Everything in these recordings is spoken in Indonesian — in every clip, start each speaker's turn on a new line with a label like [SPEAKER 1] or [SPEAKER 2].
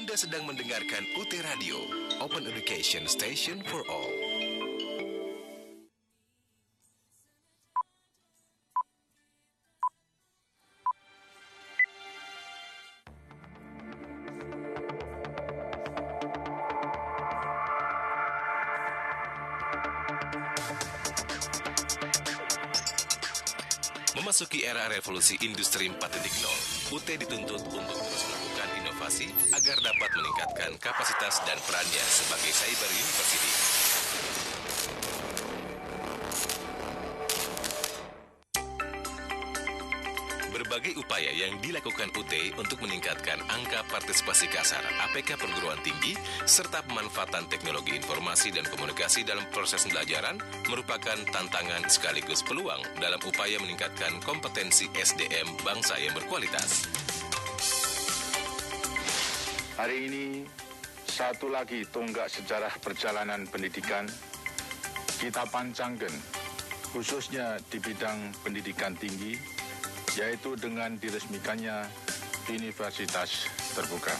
[SPEAKER 1] Anda sedang mendengarkan UT Radio, Open Education Station for All. Memasuki era revolusi industri 4.0, UT dituntut untuk terus melakukan inovasi agar dapat meningkatkan kapasitas dan perannya sebagai cyber university. Berbagai upaya yang dilakukan UT untuk meningkatkan angka partisipasi kasar APK perguruan tinggi serta pemanfaatan teknologi informasi dan komunikasi dalam proses pembelajaran merupakan tantangan sekaligus peluang dalam upaya meningkatkan kompetensi SDM bangsa yang berkualitas.
[SPEAKER 2] Hari ini, satu lagi tonggak sejarah perjalanan pendidikan kita pancangkan, khususnya di bidang pendidikan tinggi, yaitu dengan diresmikannya Universitas Terbuka.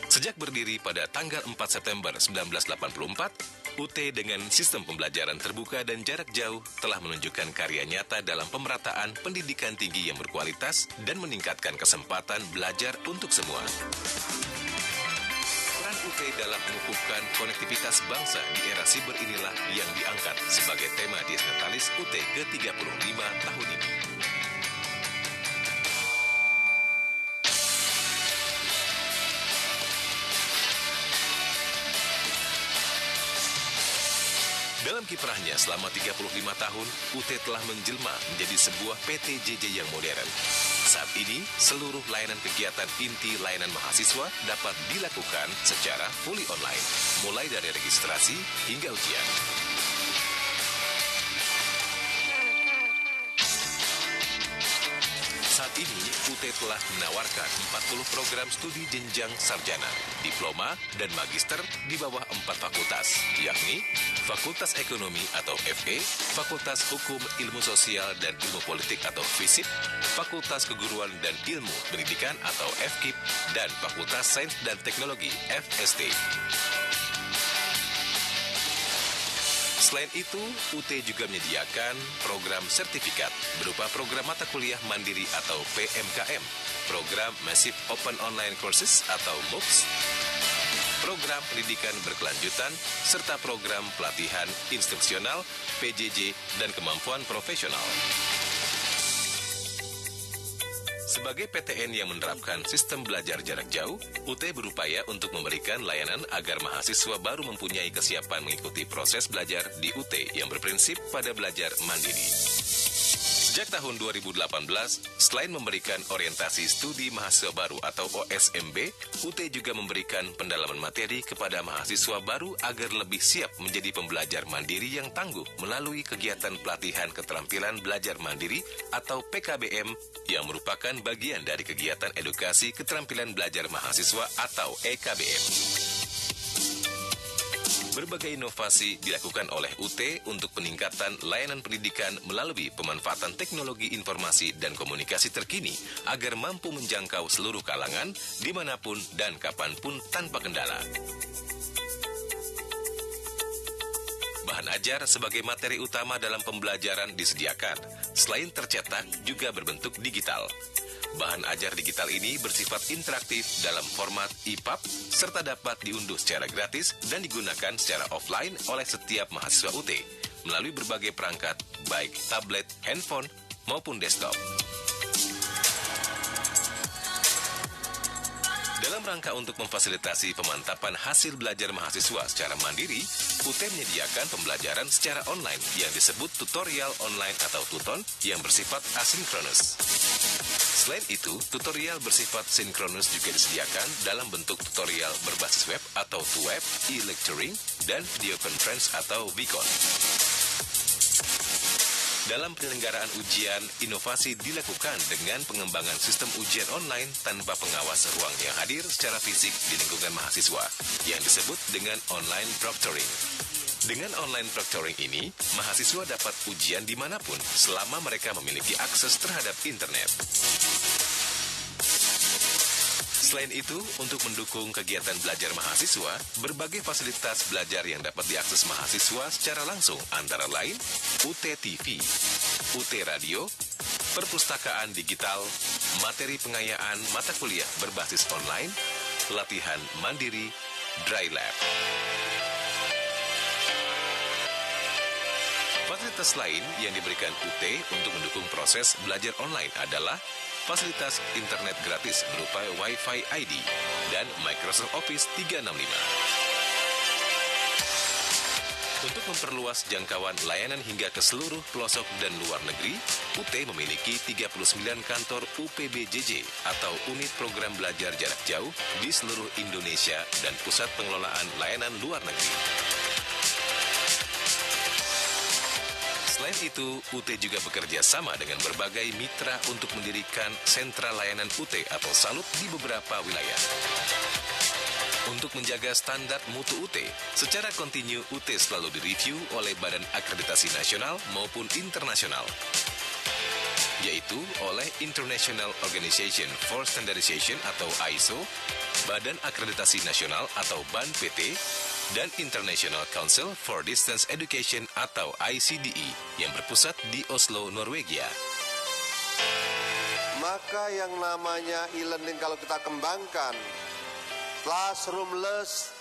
[SPEAKER 1] Sejak berdiri pada tanggal 4 September 1984, UT dengan sistem pembelajaran terbuka dan jarak jauh telah menunjukkan karya nyata dalam pemerataan pendidikan tinggi yang berkualitas dan meningkatkan kesempatan belajar untuk semua. Peran UT dalam mengukuhkan konektivitas bangsa di era siber inilah yang diangkat sebagai tema Dies Natalis UT ke-35 tahun ini. Dalam kiprahnya selama 35 tahun, UT telah menjelma menjadi sebuah PTJJ yang modern. Saat ini, seluruh layanan kegiatan inti layanan mahasiswa dapat dilakukan secara fully online, mulai dari registrasi hingga ujian. Saat ini, UT telah menawarkan 40 program studi jenjang sarjana, diploma, dan magister di bawah 4 fakultas, yakni Fakultas Ekonomi atau FE, Fakultas Hukum, Ilmu Sosial, dan Ilmu Politik atau FISIP, Fakultas Keguruan dan Ilmu Pendidikan atau FKIP, dan Fakultas Sains dan Teknologi FST. Selain itu, UT juga menyediakan program sertifikat berupa program mata kuliah mandiri atau PMKM, program Massive Open Online Courses atau MOOCs, program pendidikan berkelanjutan, serta program pelatihan instruksional, PJJ, dan kemampuan profesional. Sebagai PTN yang menerapkan sistem belajar jarak jauh, UT berupaya untuk memberikan layanan agar mahasiswa baru mempunyai kesiapan mengikuti proses belajar di UT yang berprinsip pada belajar mandiri. Sejak tahun 2018, selain memberikan orientasi studi mahasiswa baru atau OSMB, UT juga memberikan pendalaman materi kepada mahasiswa baru agar lebih siap menjadi pembelajar mandiri yang tangguh melalui kegiatan pelatihan keterampilan belajar mandiri atau PKBM yang merupakan bagian dari kegiatan edukasi keterampilan belajar mahasiswa atau EKBM. Berbagai inovasi dilakukan oleh UT untuk peningkatan layanan pendidikan melalui pemanfaatan teknologi informasi dan komunikasi terkini agar mampu menjangkau seluruh kalangan dimanapun dan kapanpun tanpa kendala. Bahan ajar sebagai materi utama dalam pembelajaran disediakan, selain tercetak juga berbentuk digital. Bahan ajar digital ini bersifat interaktif dalam format EPUB serta dapat diunduh secara gratis dan digunakan secara offline oleh setiap mahasiswa UT melalui berbagai perangkat baik tablet, handphone, maupun desktop. Dalam rangka untuk memfasilitasi pemantapan hasil belajar mahasiswa secara mandiri, UT menyediakan pembelajaran secara online yang disebut tutorial online atau tuton yang bersifat asinkronus. Selain itu, tutorial bersifat sinkronus juga disediakan dalam bentuk tutorial berbasis web atau web, e-lecturing, dan video conference atau VCon. Dalam penyelenggaraan ujian, inovasi dilakukan dengan pengembangan sistem ujian online tanpa pengawas ruang yang hadir secara fisik di lingkungan mahasiswa, yang disebut dengan online proctoring. Dengan online proctoring ini, mahasiswa dapat ujian dimanapun selama mereka memiliki akses terhadap internet. Selain itu, untuk mendukung kegiatan belajar mahasiswa, berbagai fasilitas belajar yang dapat diakses mahasiswa secara langsung antara lain UT TV, UT Radio, perpustakaan digital, materi pengayaan mata kuliah berbasis online, latihan mandiri, dry lab. Fasilitas lain yang diberikan UT untuk mendukung proses belajar online adalah fasilitas internet gratis berupa Wi-Fi ID dan Microsoft Office 365. Untuk memperluas jangkauan layanan hingga ke seluruh pelosok dan luar negeri, UT memiliki 39 kantor UPBJJ atau unit program belajar jarak jauh di seluruh Indonesia dan pusat pengelolaan layanan luar negeri. Selain itu, UT juga bekerja sama dengan berbagai mitra untuk mendirikan sentra layanan UT atau SALUT di beberapa wilayah. Untuk menjaga standar mutu UT, secara kontinu UT selalu direview oleh Badan Akreditasi Nasional maupun internasional, yaitu oleh International Organization for Standardization atau ISO, Badan Akreditasi Nasional atau BAN PT, dan International Council for Distance Education atau ICDE yang berpusat di Oslo, Norwegia.
[SPEAKER 3] Maka yang namanya e-learning kalau kita kembangkan, classroomless,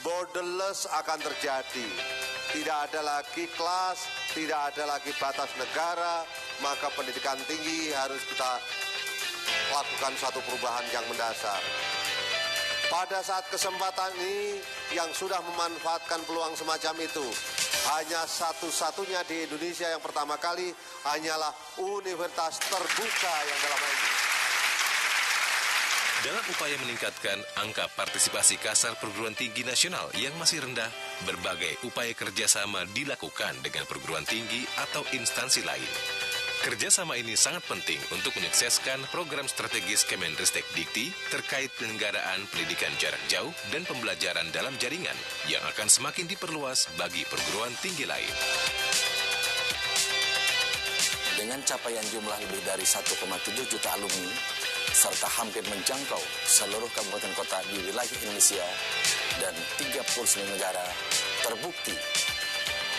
[SPEAKER 3] borderless akan terjadi. Tidak ada lagi kelas, tidak ada lagi batas negara, maka pendidikan tinggi harus kita lakukan satu perubahan yang mendasar. Pada saat kesempatan ini yang sudah memanfaatkan peluang semacam itu, hanya satu-satunya di Indonesia yang pertama kali hanyalah universitas terbuka yang dalam hal ini.
[SPEAKER 1] Dalam upaya meningkatkan angka partisipasi kasar perguruan tinggi nasional yang masih rendah, berbagai upaya kerjasama dilakukan dengan perguruan tinggi atau instansi lain. Kerjasama ini sangat penting untuk menyukseskan program strategis Kemendristek Dikti terkait penyelenggaraan pendidikan jarak jauh dan pembelajaran dalam jaringan yang akan semakin diperluas bagi perguruan tinggi lain.
[SPEAKER 4] Dengan capaian jumlah lebih dari 1,7 juta alumni, serta hampir menjangkau seluruh kabupaten kota di wilayah Indonesia dan 39 negara, terbukti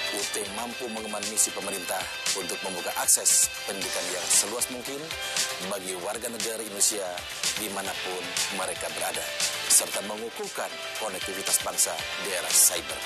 [SPEAKER 4] UT mampu mengemban misi pemerintah untuk membuka akses pendidikan yang seluas mungkin bagi warga negara Indonesia dimanapun mereka berada, serta mengukuhkan konektivitas bangsa di era cyber.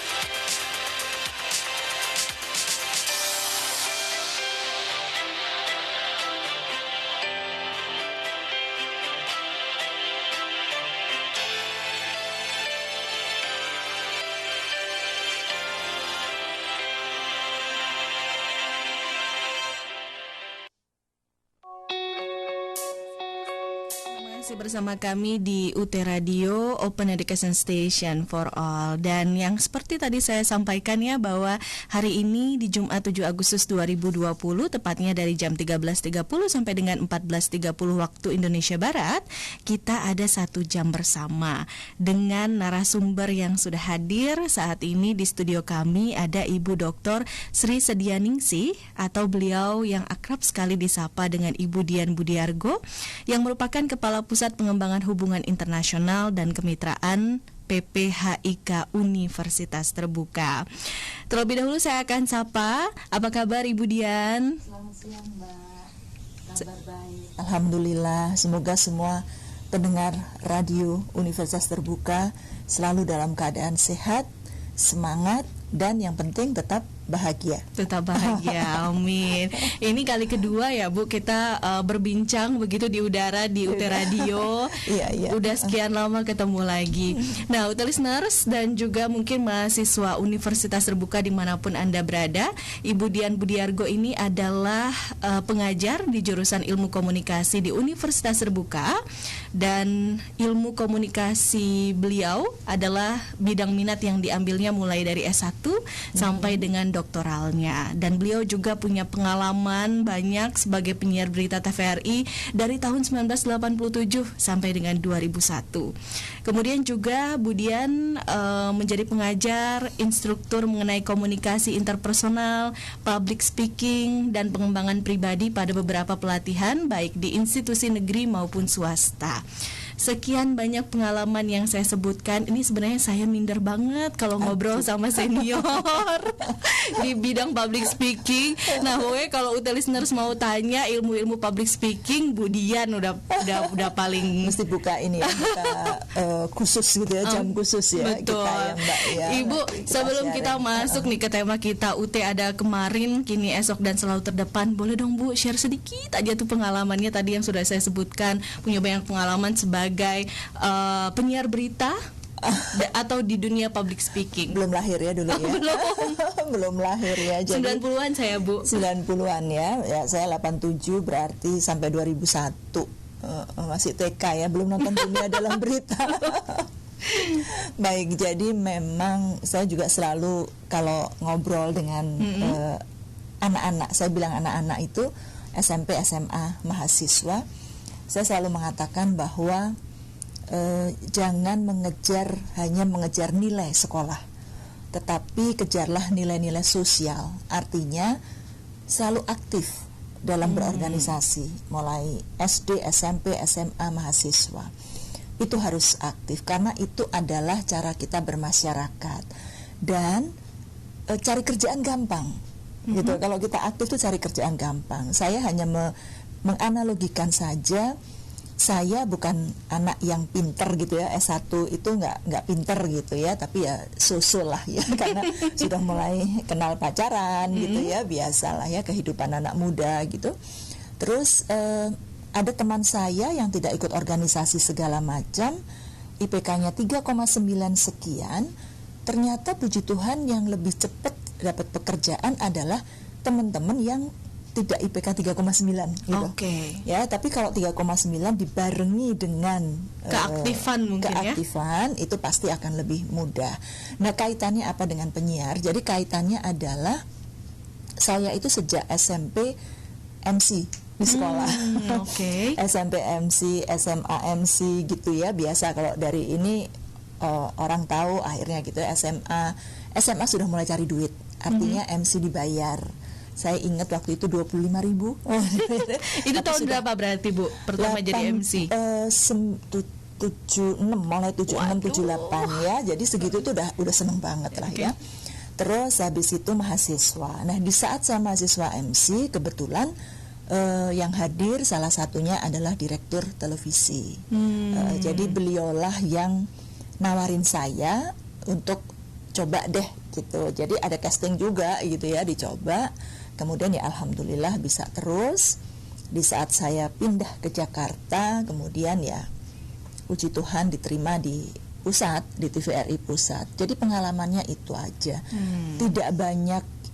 [SPEAKER 5] Masih bersama kami di UT Radio, Open Education Station for All. Dan yang seperti tadi saya sampaikan ya, bahwa hari ini di Jumat 7 Agustus 2020, tepatnya dari jam 13.30 sampai dengan 14.30 waktu Indonesia Barat, kita ada 1 jam bersama dengan narasumber yang sudah hadir saat ini di studio kami. Ada Ibu Dr. Sri Sedianingsih, atau beliau yang akrab sekali disapa dengan Ibu Dian Budiargo, yang merupakan Kepala Pusat Pengembangan Hubungan Internasional dan Kemitraan PPHIK Universitas Terbuka. Terlebih dahulu saya akan sapa, apa kabar Ibu Dian?
[SPEAKER 6] Selamat siang Mbak, kabar baik.
[SPEAKER 7] Alhamdulillah, semoga semua pendengar radio Universitas Terbuka selalu dalam keadaan sehat, semangat, dan yang penting tetap bahagia.
[SPEAKER 5] Tetap bahagia, amin. Ini kali kedua ya Bu, kita berbincang begitu di udara di UT Radio.
[SPEAKER 7] Iya.
[SPEAKER 5] Udah sekian lama ketemu lagi. Nah, UT listeners dan juga mungkin mahasiswa Universitas Terbuka dimanapun Anda berada, Ibu Dian Budiargo ini adalah pengajar di jurusan Ilmu Komunikasi di Universitas Terbuka, dan ilmu komunikasi beliau adalah bidang minat yang diambilnya mulai dari S1 sampai dengan doktoralnya. Dan beliau juga punya pengalaman banyak sebagai penyiar berita TVRI dari tahun 1987 sampai dengan 2001. Kemudian juga Bu Dian menjadi pengajar, instruktur mengenai komunikasi interpersonal, public speaking, dan pengembangan pribadi pada beberapa pelatihan baik di institusi negeri maupun swasta. sekian banyak pengalaman yang saya sebutkan, ini sebenarnya saya minder banget kalau ngobrol sama senior di bidang public speaking. Nah, pokoknya kalau UT listeners mau tanya ilmu-ilmu public speaking, Bu Dian udah paling
[SPEAKER 7] mesti buka ini ya, buka khusus gitu ya, jam khusus ya.
[SPEAKER 5] Betul.
[SPEAKER 7] Kita ya, Mbak ya.
[SPEAKER 5] Ibu, sebelum kita masuk nih ke tema kita, UT ada kemarin, kini, esok, dan selalu terdepan. Boleh dong Bu share sedikit aja tuh pengalamannya tadi yang sudah saya sebutkan, punya banyak pengalaman sebagai penyiar berita atau di dunia public speaking.
[SPEAKER 7] Belum lahir ya dulu ya. Belum lahir ya. Jadi
[SPEAKER 5] 90-an saya Bu.
[SPEAKER 7] 90-an ya. Saya 87 berarti sampai 2001. Masih TK ya, belum nonton Dunia Dalam Berita. Baik, jadi memang saya juga selalu kalau ngobrol dengan anak-anak, saya bilang anak-anak itu SMP, SMA, mahasiswa, saya selalu mengatakan bahwa jangan hanya mengejar nilai sekolah, tetapi kejarlah nilai-nilai sosial. Artinya selalu aktif dalam berorganisasi, mulai SD, SMP, SMA, mahasiswa. Itu harus aktif karena itu adalah cara kita bermasyarakat dan cari kerjaan gampang. Gitu. Kalau kita aktif tuh cari kerjaan gampang. Saya hanya menganalogikan saja. Saya bukan anak yang pinter gitu ya, S1 itu nggak pinter gitu ya, tapi ya susul lah ya karena sudah mulai kenal pacaran gitu ya, biasalah ya kehidupan anak muda gitu. Terus ada teman saya yang tidak ikut organisasi segala macam, IPK-nya 3,9 sekian, ternyata puji Tuhan yang lebih cepat dapat pekerjaan adalah teman-teman yang tidak IPK 3,9 gitu. Ya, tapi kalau 3,9 dibarengi dengan
[SPEAKER 5] keaktifan mungkin
[SPEAKER 7] keaktifan itu pasti akan lebih mudah. Nah, kaitannya apa dengan penyiar? Jadi kaitannya adalah saya itu sejak SMP MC di sekolah. SMP MC, SMA MC gitu ya. Biasa kalau dari ini orang tahu akhirnya gitu ya, SMA sudah mulai cari duit. Artinya MC dibayar. Saya ingat waktu itu 25.000.
[SPEAKER 5] Itu tahun berapa berarti Bu pertama jadi MC?
[SPEAKER 7] 76, mulai 76, 78 ya. Jadi segitu tuh udah seneng banget lah ya. Terus habis itu mahasiswa. Nah, di saat saya mahasiswa MC, kebetulan yang hadir salah satunya adalah direktur televisi. Jadi beliaulah yang nawarin saya untuk coba deh gitu. Jadi ada casting juga gitu ya, dicoba. Kemudian ya alhamdulillah bisa terus. Di saat saya pindah ke Jakarta, kemudian ya puji Tuhan diterima di pusat, di TVRI pusat. Jadi pengalamannya itu aja. Tidak banyak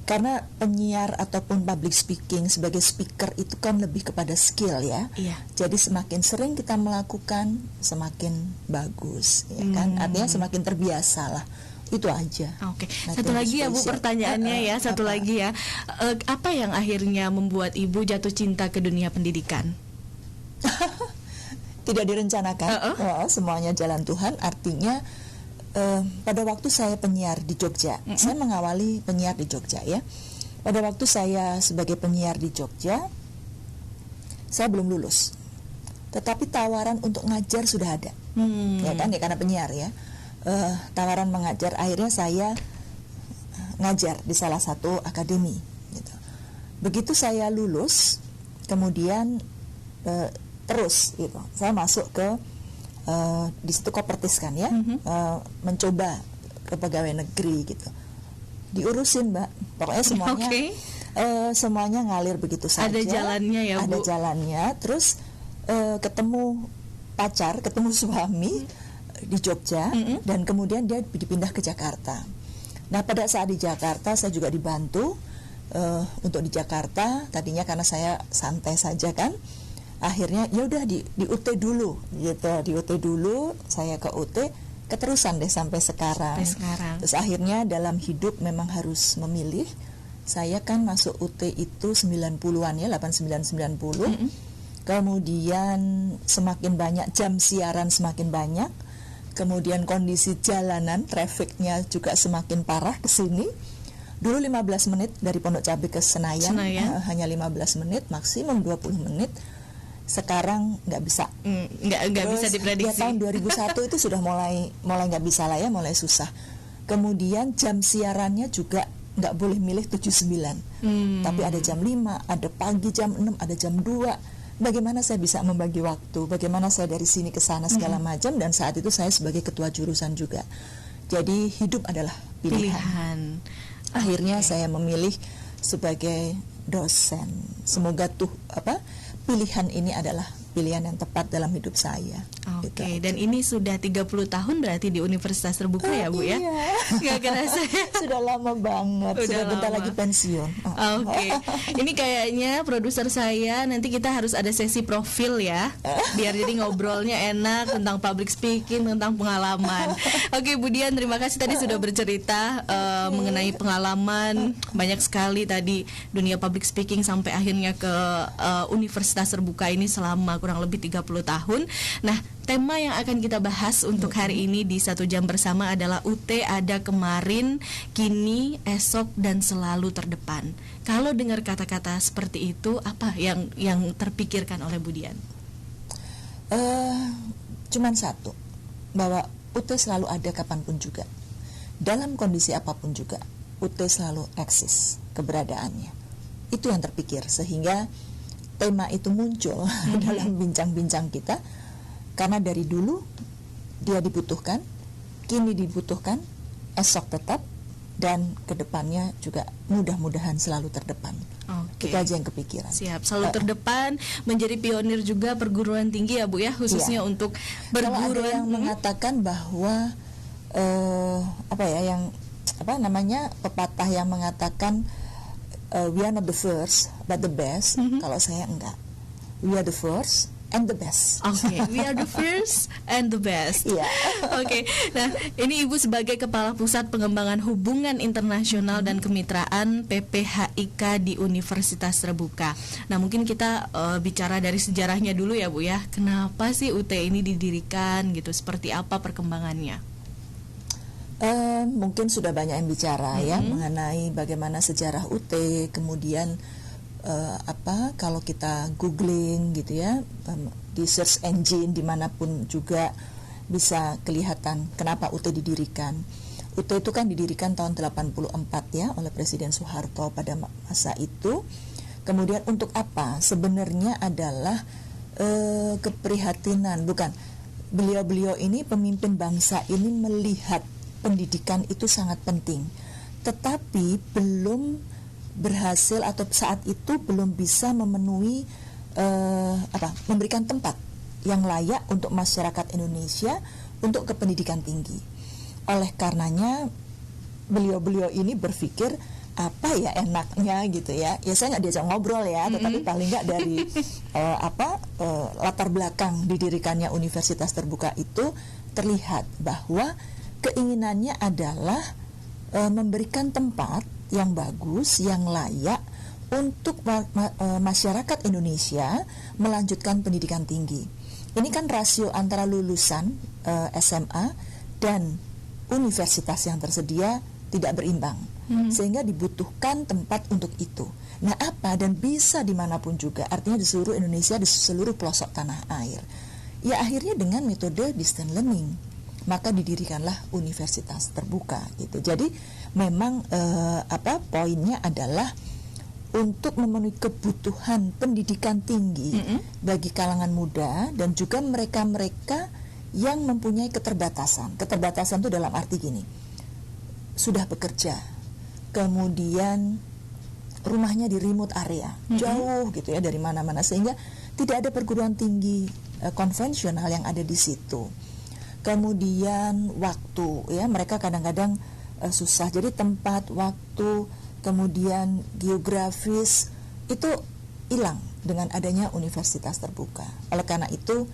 [SPEAKER 7] karena penyiar ataupun public speaking sebagai speaker itu kan lebih kepada skill ya. Jadi semakin sering kita melakukan, semakin bagus ya kan. Artinya semakin terbiasa lah. Itu aja.
[SPEAKER 5] Satu lagi ya Bu pertanyaannya ya, satu lagi ya. Apa yang akhirnya membuat Ibu jatuh cinta ke dunia pendidikan?
[SPEAKER 7] Tidak direncanakan. Semuanya jalan Tuhan. Artinya pada waktu saya penyiar di Jogja, saya mengawali penyiar di Jogja ya. Pada waktu saya sebagai penyiar di Jogja, saya belum lulus, tetapi tawaran untuk ngajar sudah ada, ya kan ya, karena penyiar ya. Tawaran mengajar, akhirnya saya ngajar di salah satu akademi gitu. Begitu saya lulus, kemudian terus gitu, saya masuk ke di situ Kopertis kan ya, mencoba ke pegawai negeri gitu, diurusin Mbak, pokoknya semuanya semuanya ngalir begitu saja.
[SPEAKER 5] Ada jalannya ya Bu.
[SPEAKER 7] Ada jalannya. Terus ketemu pacar, ketemu suami di Jogja, dan kemudian dia dipindah ke Jakarta. Nah, pada saat di Jakarta saya juga dibantu untuk di Jakarta. Tadinya karena saya santai saja kan, akhirnya ya udah di UT dulu gitu, di UT dulu, saya ke UT, keterusan deh sampai sekarang. Terus akhirnya dalam hidup memang harus memilih. Saya kan masuk UT itu 90-an ya, 89-90. Kemudian semakin banyak jam siaran, semakin banyak. Kemudian kondisi jalanan, trafiknya juga semakin parah ke sini. Dulu 15 menit dari Pondok Cabe ke Senayan. Hanya 15 menit, maksimum 20 menit. sekarang nggak bisa.
[SPEAKER 5] Nggak bisa diprediksi.
[SPEAKER 7] Ya, tahun 2001 itu sudah mulai nggak bisa lah ya, mulai susah. Kemudian jam siarannya juga nggak boleh milih 7-9, tapi ada jam 5, ada pagi jam 6, ada jam 2. Bagaimana saya bisa membagi waktu? Bagaimana saya dari sini ke sana segala macam? Dan saat itu saya sebagai ketua jurusan juga. Jadi hidup adalah pilihan. Akhirnya saya memilih sebagai dosen. Semoga pilihan ini adalah pilihan yang tepat dalam hidup saya.
[SPEAKER 5] Oke, dan ini sudah 30 tahun berarti di Universitas Terbuka ya Bu ya? Nggak kerasa ya?
[SPEAKER 7] Sudah lama banget, sudah bentar lagi pensiun.
[SPEAKER 5] Oke, ini kayaknya produser saya nanti kita harus ada sesi profil ya, biar jadi ngobrolnya enak tentang public speaking, tentang pengalaman. Oke Bu Dian, terima kasih tadi sudah bercerita mengenai pengalaman banyak sekali tadi dunia public speaking sampai akhirnya ke Universitas Terbuka ini selama kurang lebih 30 tahun. Nah, tema yang akan kita bahas untuk hari ini di 1 jam bersama adalah UT ada kemarin, kini, esok, dan selalu terdepan. Kalau dengar kata-kata seperti itu, apa yang terpikirkan oleh Bu Dian?
[SPEAKER 7] Cuman satu, bahwa UT selalu ada kapanpun juga, dalam kondisi apapun juga, UT selalu eksis keberadaannya. Itu yang terpikir, sehingga tema itu muncul dalam bincang-bincang kita, karena dari dulu dia dibutuhkan, kini dibutuhkan, esok tetap, dan kedepannya juga mudah-mudahan selalu terdepan.
[SPEAKER 5] Oke.
[SPEAKER 7] Itu aja yang kepikiran.
[SPEAKER 5] Siap, selalu terdepan, menjadi pionir juga perguruan tinggi ya Bu ya, khususnya untuk perguruan.
[SPEAKER 7] Kalau ada yang mengatakan bahwa pepatah yang mengatakan we are not the first but the best. Kalau saya enggak, we are the first and the best.
[SPEAKER 5] Oke, we are the first and the best.
[SPEAKER 7] Iya.
[SPEAKER 5] Oke, nah ini Ibu sebagai Kepala Pusat Pengembangan Hubungan Internasional dan Kemitraan PPHIK di Universitas Terbuka. Nah mungkin kita bicara dari sejarahnya dulu ya Bu ya. Kenapa sih UT ini didirikan gitu? Seperti apa perkembangannya?
[SPEAKER 7] Mungkin sudah banyak yang bicara ya mengenai bagaimana sejarah UT, kemudian kalau kita googling gitu ya, di search engine dimanapun juga bisa kelihatan kenapa UT didirikan. UT itu kan didirikan tahun 84 ya oleh Presiden Soeharto pada masa itu. Kemudian untuk apa? Sebenarnya adalah keprihatinan, bukan, beliau-beliau ini pemimpin bangsa ini melihat pendidikan itu sangat penting, tetapi belum berhasil atau saat itu belum bisa memenuhi memberikan tempat yang layak untuk masyarakat Indonesia untuk kependidikan tinggi. Oleh karenanya beliau-beliau ini berpikir apa ya enaknya gitu ya. Ya saya nggak diajak ngobrol ya, tetapi paling nggak dari latar belakang didirikannya Universitas Terbuka itu terlihat bahwa keinginannya adalah memberikan tempat yang bagus, yang layak untuk masyarakat Indonesia melanjutkan pendidikan tinggi. Ini kan rasio antara lulusan SMA dan universitas yang tersedia tidak berimbang, sehingga dibutuhkan tempat untuk itu. Nah apa, dan bisa dimanapun juga, artinya di seluruh Indonesia, di seluruh pelosok tanah air. Ya akhirnya dengan metode distance learning, maka didirikanlah Universitas Terbuka gitu. Jadi memang poinnya adalah untuk memenuhi kebutuhan pendidikan tinggi bagi kalangan muda dan juga mereka-mereka yang mempunyai keterbatasan. Keterbatasan itu dalam arti gini, sudah bekerja, kemudian rumahnya di remote area, jauh gitu ya dari mana-mana, sehingga tidak ada perguruan tinggi konvensional yang ada di situ. Kemudian waktu ya, mereka kadang-kadang susah, jadi tempat, waktu, kemudian geografis itu hilang dengan adanya Universitas Terbuka. Oleh karena itu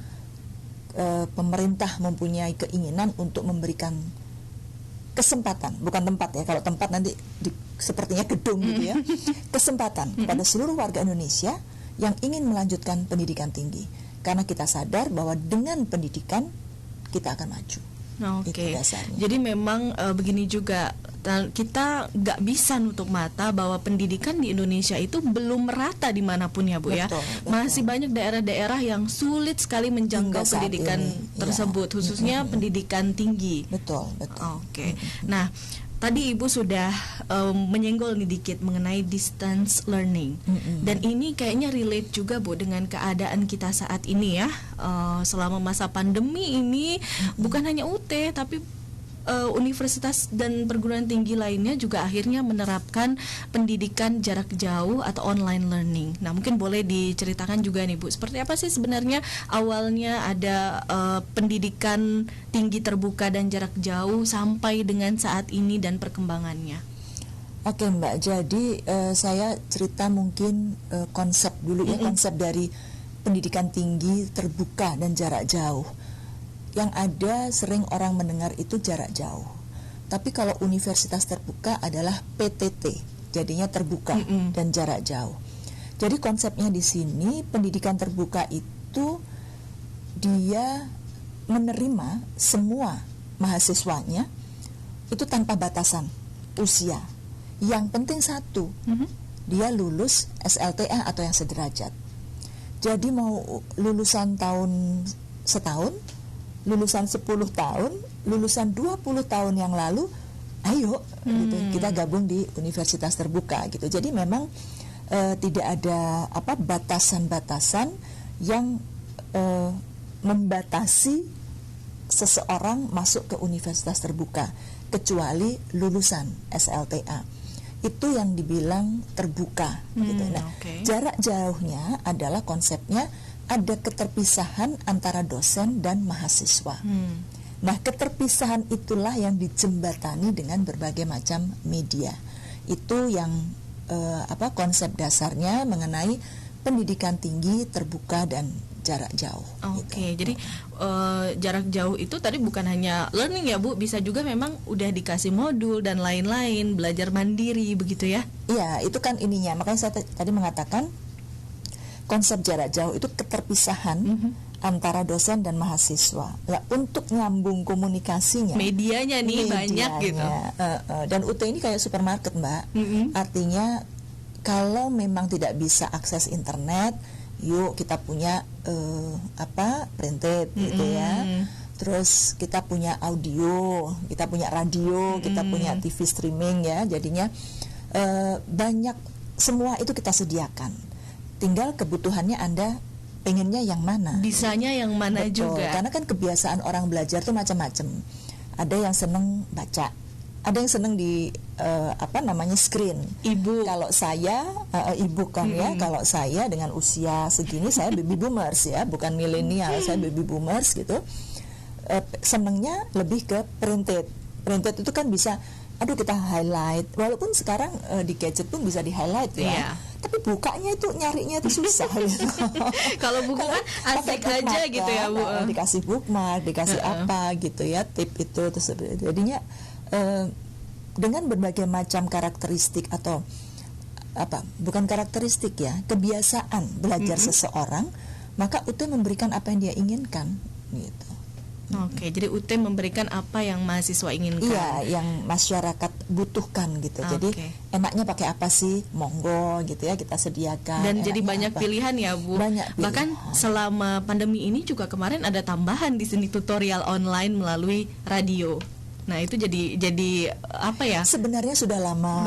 [SPEAKER 7] pemerintah mempunyai keinginan untuk memberikan kesempatan, bukan tempat ya, kalau tempat nanti sepertinya gedung gitu ya, kesempatan kepada seluruh warga Indonesia yang ingin melanjutkan pendidikan tinggi, karena kita sadar bahwa dengan pendidikan kita akan maju.
[SPEAKER 5] Oke. Jadi memang begini juga, kita nggak bisa nutup mata bahwa pendidikan di Indonesia itu belum merata dimanapun ya Bu ya.
[SPEAKER 7] Betul.
[SPEAKER 5] Masih banyak daerah-daerah yang sulit sekali menjangkau
[SPEAKER 7] Hingga saat
[SPEAKER 5] pendidikan
[SPEAKER 7] ini,
[SPEAKER 5] tersebut, khususnya pendidikan tinggi.
[SPEAKER 7] Betul.
[SPEAKER 5] Oke. Nah, tadi Ibu sudah menyenggol nih dikit mengenai distance learning. Dan ini kayaknya relate juga Bu dengan keadaan kita saat ini ya. Selama masa pandemi ini bukan hanya UT tapi universitas dan perguruan tinggi lainnya juga akhirnya menerapkan pendidikan jarak jauh atau online learning. Nah, mungkin boleh diceritakan juga nih Bu, seperti apa sih sebenarnya awalnya ada pendidikan tinggi terbuka dan jarak jauh sampai dengan saat ini dan perkembangannya.
[SPEAKER 7] Oke Mbak, jadi saya cerita mungkin konsep dulu ya, konsep dari pendidikan tinggi terbuka dan jarak jauh. Yang ada sering orang mendengar itu jarak jauh. Tapi kalau universitas terbuka adalah PTT, jadinya terbuka dan jarak jauh. Jadi konsepnya di sini pendidikan terbuka itu dia menerima semua mahasiswanya itu tanpa batasan usia. Yang penting satu, dia lulus SLTA atau yang sederajat. Jadi mau lulusan tahun setahun, lulusan 10 tahun, lulusan 20 tahun yang lalu, ayo gitu, kita gabung di universitas terbuka gitu. Jadi memang tidak ada batasan-batasan yang membatasi seseorang masuk ke universitas terbuka kecuali lulusan SLTA. Itu yang dibilang terbuka gitu. Nah, jarak jauhnya adalah konsepnya ada keterpisahan antara dosen dan mahasiswa. Nah, keterpisahan itulah yang dijembatani dengan berbagai macam media. Itu yang konsep dasarnya mengenai pendidikan tinggi terbuka dan jarak jauh.
[SPEAKER 5] Oke, jadi jarak jauh itu tadi bukan hanya learning ya Bu, bisa juga memang udah dikasih modul dan lain-lain, belajar mandiri begitu ya?
[SPEAKER 7] Iya, itu kan ininya. Makanya saya tadi mengatakan konsep jarak jauh itu keterpisahan antara dosen dan mahasiswa. Nah, untuk nyambung komunikasinya,
[SPEAKER 5] medianya banyak gitu.
[SPEAKER 7] Dan UT ini kayak supermarket Mbak. Artinya kalau memang tidak bisa akses internet, yuk kita punya printed gitu ya. Terus kita punya audio, kita punya radio, kita punya TV streaming ya. Jadinya banyak, semua itu kita sediakan. Tinggal kebutuhannya Anda pengennya yang mana,
[SPEAKER 5] bisanya yang mana. Betul, juga
[SPEAKER 7] karena kan kebiasaan orang belajar tuh macam-macam. Ada yang seneng baca, ada yang seneng di screen
[SPEAKER 5] e-book.
[SPEAKER 7] Kalau saya e-book kan ya, kalau saya dengan usia segini, saya baby boomers ya, bukan milenial, saya baby boomers gitu. Senengnya lebih ke printed itu kan bisa, kita highlight, walaupun sekarang di gadget pun bisa di highlight ya. Tapi bukanya itu, nyarinya itu susah gitu.
[SPEAKER 5] Kalau buku kan asik aja gitu ya Bu.
[SPEAKER 7] Dikasih bookmark, dikasih apa gitu ya, tip itu terus. Jadinya dengan berbagai macam karakteristik atau bukan karakteristik ya, kebiasaan belajar seseorang, maka UT memberikan apa yang dia inginkan gitu.
[SPEAKER 5] Oke, jadi UT memberikan apa yang mahasiswa inginkan.
[SPEAKER 7] Iya, yang masyarakat butuhkan gitu. Jadi enaknya pakai apa sih? Monggo gitu ya, kita sediakan.
[SPEAKER 5] Dan jadi banyak pilihan ya Bu.
[SPEAKER 7] Banyak pilihan.
[SPEAKER 5] Bahkan selama pandemi ini juga kemarin ada tambahan di sini, tutorial online melalui radio. Nah, itu jadi apa ya?
[SPEAKER 7] Sebenarnya sudah lama,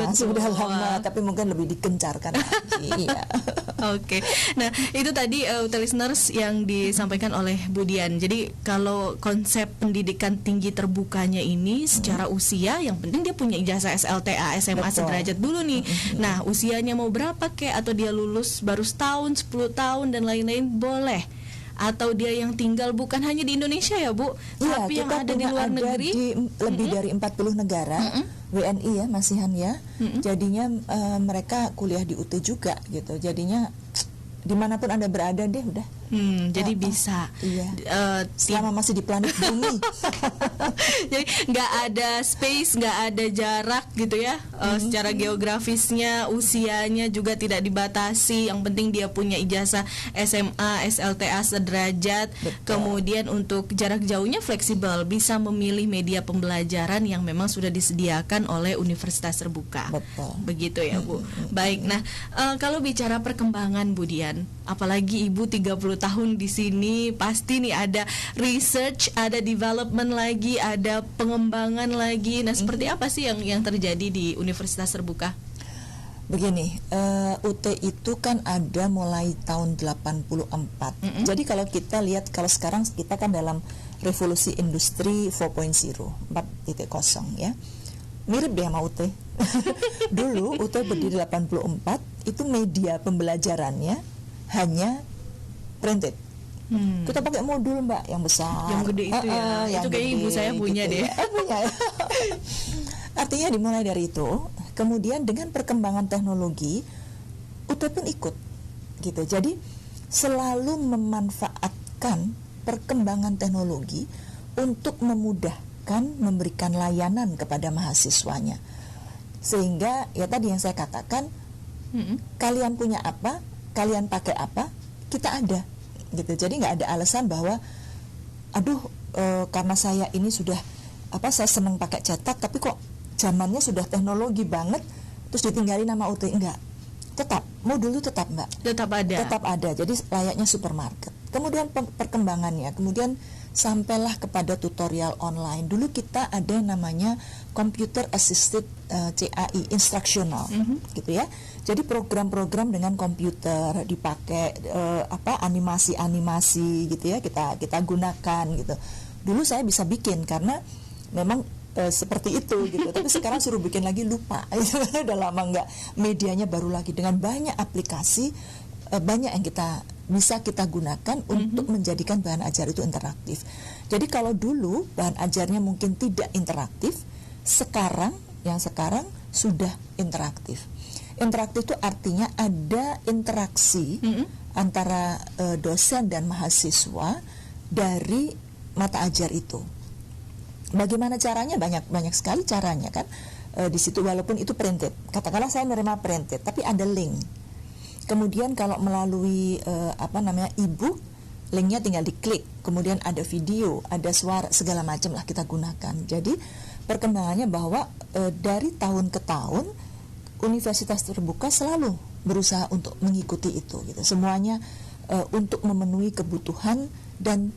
[SPEAKER 7] tapi mungkin lebih dikencarkan lagi. Iya.
[SPEAKER 5] Oke. Nah, itu tadi listeners yang disampaikan oleh Bu Dian. Jadi kalau konsep pendidikan tinggi terbukanya ini secara usia, yang penting dia punya ijazah SLTA, SMA sederajat dulu nih. Nah, usianya mau berapa kek, atau dia lulus baru setahun, 10 tahun dan lain-lain, boleh. Atau dia yang tinggal bukan hanya di Indonesia ya Bu, tapi yang ada di luar negeri,
[SPEAKER 7] di lebih dari 40 negara, WNI ya, masihan ya. Jadinya mereka kuliah di UT juga gitu. Jadinya dimanapun Anda berada deh, udah
[SPEAKER 5] Jadi bisa.
[SPEAKER 7] Iya. Selama masih di planet bumi.
[SPEAKER 5] Jadi nggak ada space, nggak ada jarak gitu ya. Secara geografisnya, usianya juga tidak dibatasi. Yang penting dia punya ijazah SMA, SLTA sederajat.
[SPEAKER 7] Betul.
[SPEAKER 5] Kemudian untuk jarak jauhnya fleksibel, bisa memilih media pembelajaran yang memang sudah disediakan oleh universitas terbuka.
[SPEAKER 7] Betul.
[SPEAKER 5] Begitu ya Bu. Baik. Nah, kalau bicara perkembangan Bu Dian, apalagi Ibu 30 tahun di sini, pasti nih ada research, ada development lagi, ada pengembangan lagi. Nah, seperti apa sih yang terjadi di Universitas Terbuka?
[SPEAKER 7] Begini, UT itu kan ada mulai tahun 84. Jadi kalau kita lihat, kalau sekarang kita kan dalam revolusi industri 4.0 ya. Mirip deh sama UT. Dulu UT berdiri 84, itu media pembelajarannya hanya printed. Kita pakai modul Mbak yang besar,
[SPEAKER 5] yang gede itu ya. Itu kayaknya ibu saya punya
[SPEAKER 7] gitu
[SPEAKER 5] deh.
[SPEAKER 7] Ya. Punya. Artinya dimulai dari itu, kemudian dengan perkembangan teknologi, UT pun ikut, gitu. Jadi selalu memanfaatkan perkembangan teknologi untuk memudahkan memberikan layanan kepada mahasiswanya. Sehingga ya tadi yang saya katakan, kalian punya apa, kalian pakai apa, kita ada. Gitu. Jadi nggak ada alasan bahwa karena saya ini sudah saya senang pakai cetak tapi kok zamannya sudah teknologi banget terus ditinggalin nama UT. Enggak, tetap modul itu tetap Mbak, tetap ada. Jadi layaknya supermarket. Kemudian perkembangannya, kemudian sampailah kepada tutorial online. Dulu kita ada namanya computer assisted CAI instructional, gitu ya. Jadi program-program dengan komputer dipakai animasi-animasi gitu ya, kita gunakan gitu. Dulu saya bisa bikin karena memang seperti itu gitu. Tapi sekarang suruh bikin lagi lupa. Udah lama nggak, medianya baru lagi dengan banyak aplikasi, banyak yang bisa kita gunakan untuk menjadikan bahan ajar itu interaktif. Jadi kalau dulu bahan ajarnya mungkin tidak interaktif, sekarang sudah interaktif. Interaktif itu artinya ada interaksi antara dosen dan mahasiswa dari mata ajar itu. Bagaimana caranya? Banyak sekali caranya kan. Di situ walaupun itu printed, katakanlah saya menerima printed, tapi ada link. Kemudian kalau melalui e-book, linknya tinggal diklik. Kemudian ada video, ada suara, segala macam lah kita gunakan. Jadi perkembangannya bahwa dari tahun ke tahun Universitas Terbuka selalu berusaha untuk mengikuti itu, gitu. Semuanya untuk memenuhi kebutuhan dan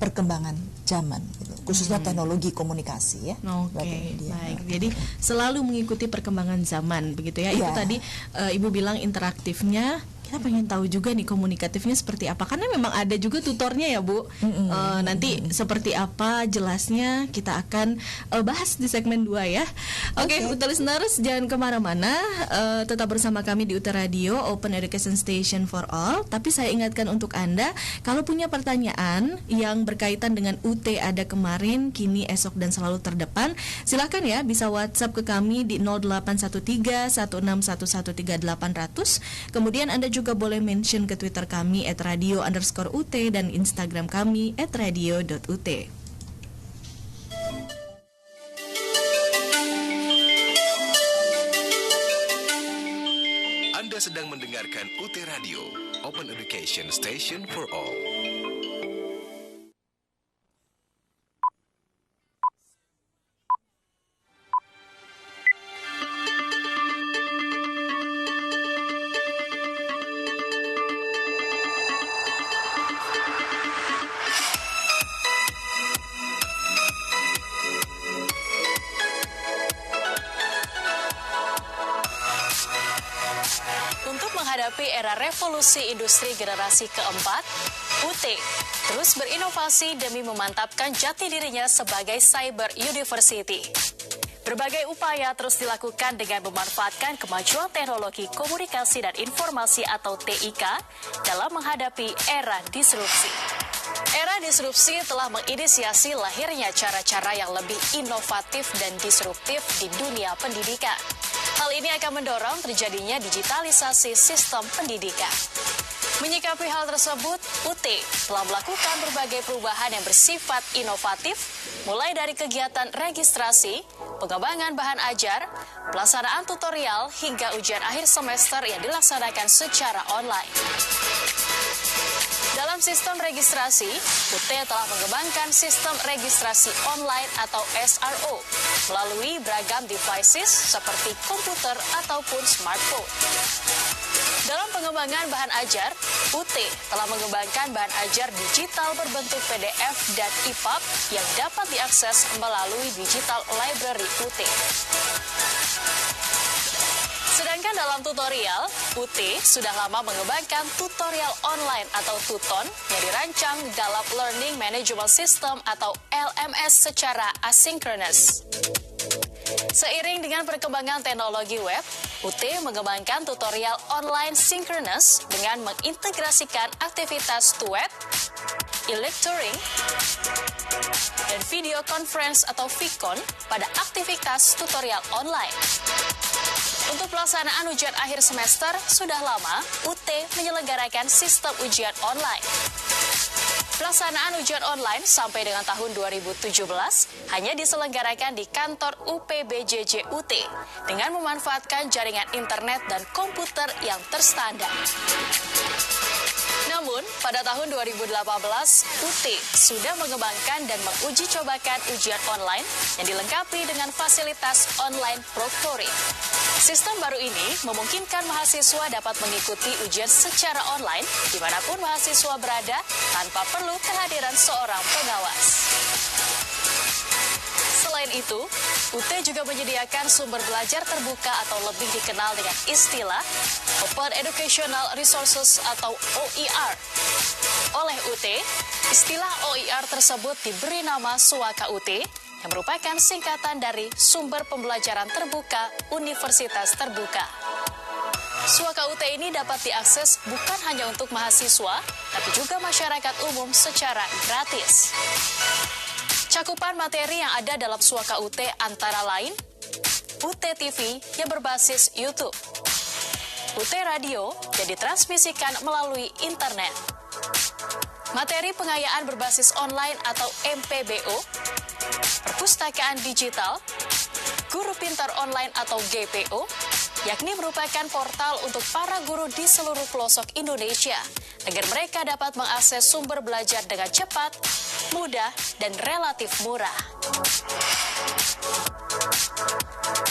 [SPEAKER 7] perkembangan zaman, gitu. Khususnya teknologi komunikasi ya.
[SPEAKER 5] Oke, baik. Jadi selalu mengikuti perkembangan zaman, begitu ya. Itu tadi Ibu bilang interaktifnya. Kita pengen tahu juga nih komunikatifnya seperti apa, karena memang ada juga tutornya ya Bu. Nanti seperti apa jelasnya kita akan bahas di segmen 2 ya. Oke, listeners jangan kemana-mana, tetap bersama kami di UT Radio Open Education Station for All. Tapi saya ingatkan untuk Anda, kalau punya pertanyaan yang berkaitan dengan UT ada kemarin, kini, esok dan selalu terdepan, silakan ya bisa WhatsApp ke kami di 0813 16113800. Kemudian Anda juga boleh mention ke Twitter kami @radio_UT dan Instagram kami @radio.ut.
[SPEAKER 1] Anda sedang mendengarkan UT Radio, Open Education Station for All.
[SPEAKER 8] Menghadapi era revolusi industri generasi keempat, UT terus berinovasi demi memantapkan jati dirinya sebagai cyber university. Berbagai upaya terus dilakukan dengan memanfaatkan kemajuan teknologi komunikasi dan informasi atau TIK dalam menghadapi era disrupsi. Era disrupsi telah menginisiasi lahirnya cara-cara yang lebih inovatif dan disruptif di dunia pendidikan. Hal ini akan mendorong terjadinya digitalisasi sistem pendidikan. Menyikapi hal tersebut, UT telah melakukan berbagai perubahan yang bersifat inovatif, mulai dari kegiatan registrasi, pengembangan bahan ajar, pelaksanaan tutorial, hingga ujian akhir semester yang dilaksanakan secara online. Dalam sistem registrasi, UT telah mengembangkan sistem registrasi online atau SRO melalui beragam devices seperti komputer ataupun smartphone. Dalam pengembangan bahan ajar, UT telah mengembangkan bahan ajar digital berbentuk PDF dan EPUB yang dapat diakses melalui Digital Library UT. Sedangkan dalam tutorial, UT sudah lama mengembangkan tutorial online atau Tuton yang dirancang dalam Learning Management System atau LMS secara asinkronus. Seiring dengan perkembangan teknologi web, UT mengembangkan tutorial online sinkronus dengan mengintegrasikan aktivitas TUET, e-lecturing, dan video conference atau VCon pada aktivitas tutorial online. Untuk pelaksanaan ujian akhir semester, sudah lama UT menyelenggarakan sistem ujian online. Pelaksanaan ujian online sampai dengan tahun 2017 hanya diselenggarakan di kantor UPBJJ UT dengan memanfaatkan jaringan internet dan komputer yang terstandar. Namun, pada tahun 2018, UT sudah mengembangkan dan menguji cobakan ujian online yang dilengkapi dengan fasilitas online proctoring. Sistem baru ini memungkinkan mahasiswa dapat mengikuti ujian secara online dimanapun mahasiswa berada tanpa perlu kehadiran seorang pengawas. Selain itu, UT juga menyediakan sumber belajar terbuka atau lebih dikenal dengan istilah Open Educational Resources atau OER. Oleh UT, istilah OER tersebut diberi nama Suaka UT yang merupakan singkatan dari Sumber Pembelajaran Terbuka Universitas Terbuka. Suaka UT ini dapat diakses bukan hanya untuk mahasiswa, tapi juga masyarakat umum secara gratis. Cakupan materi yang ada dalam Suaka UT antara lain UT TV yang berbasis YouTube, UT Radio yang ditransmisikan melalui internet, materi pengayaan berbasis online atau MPBO, perpustakaan digital, Guru Pintar Online atau GPO, yakni merupakan portal untuk para guru di seluruh pelosok Indonesia agar mereka dapat mengakses sumber belajar dengan cepat, mudah, dan relatif murah.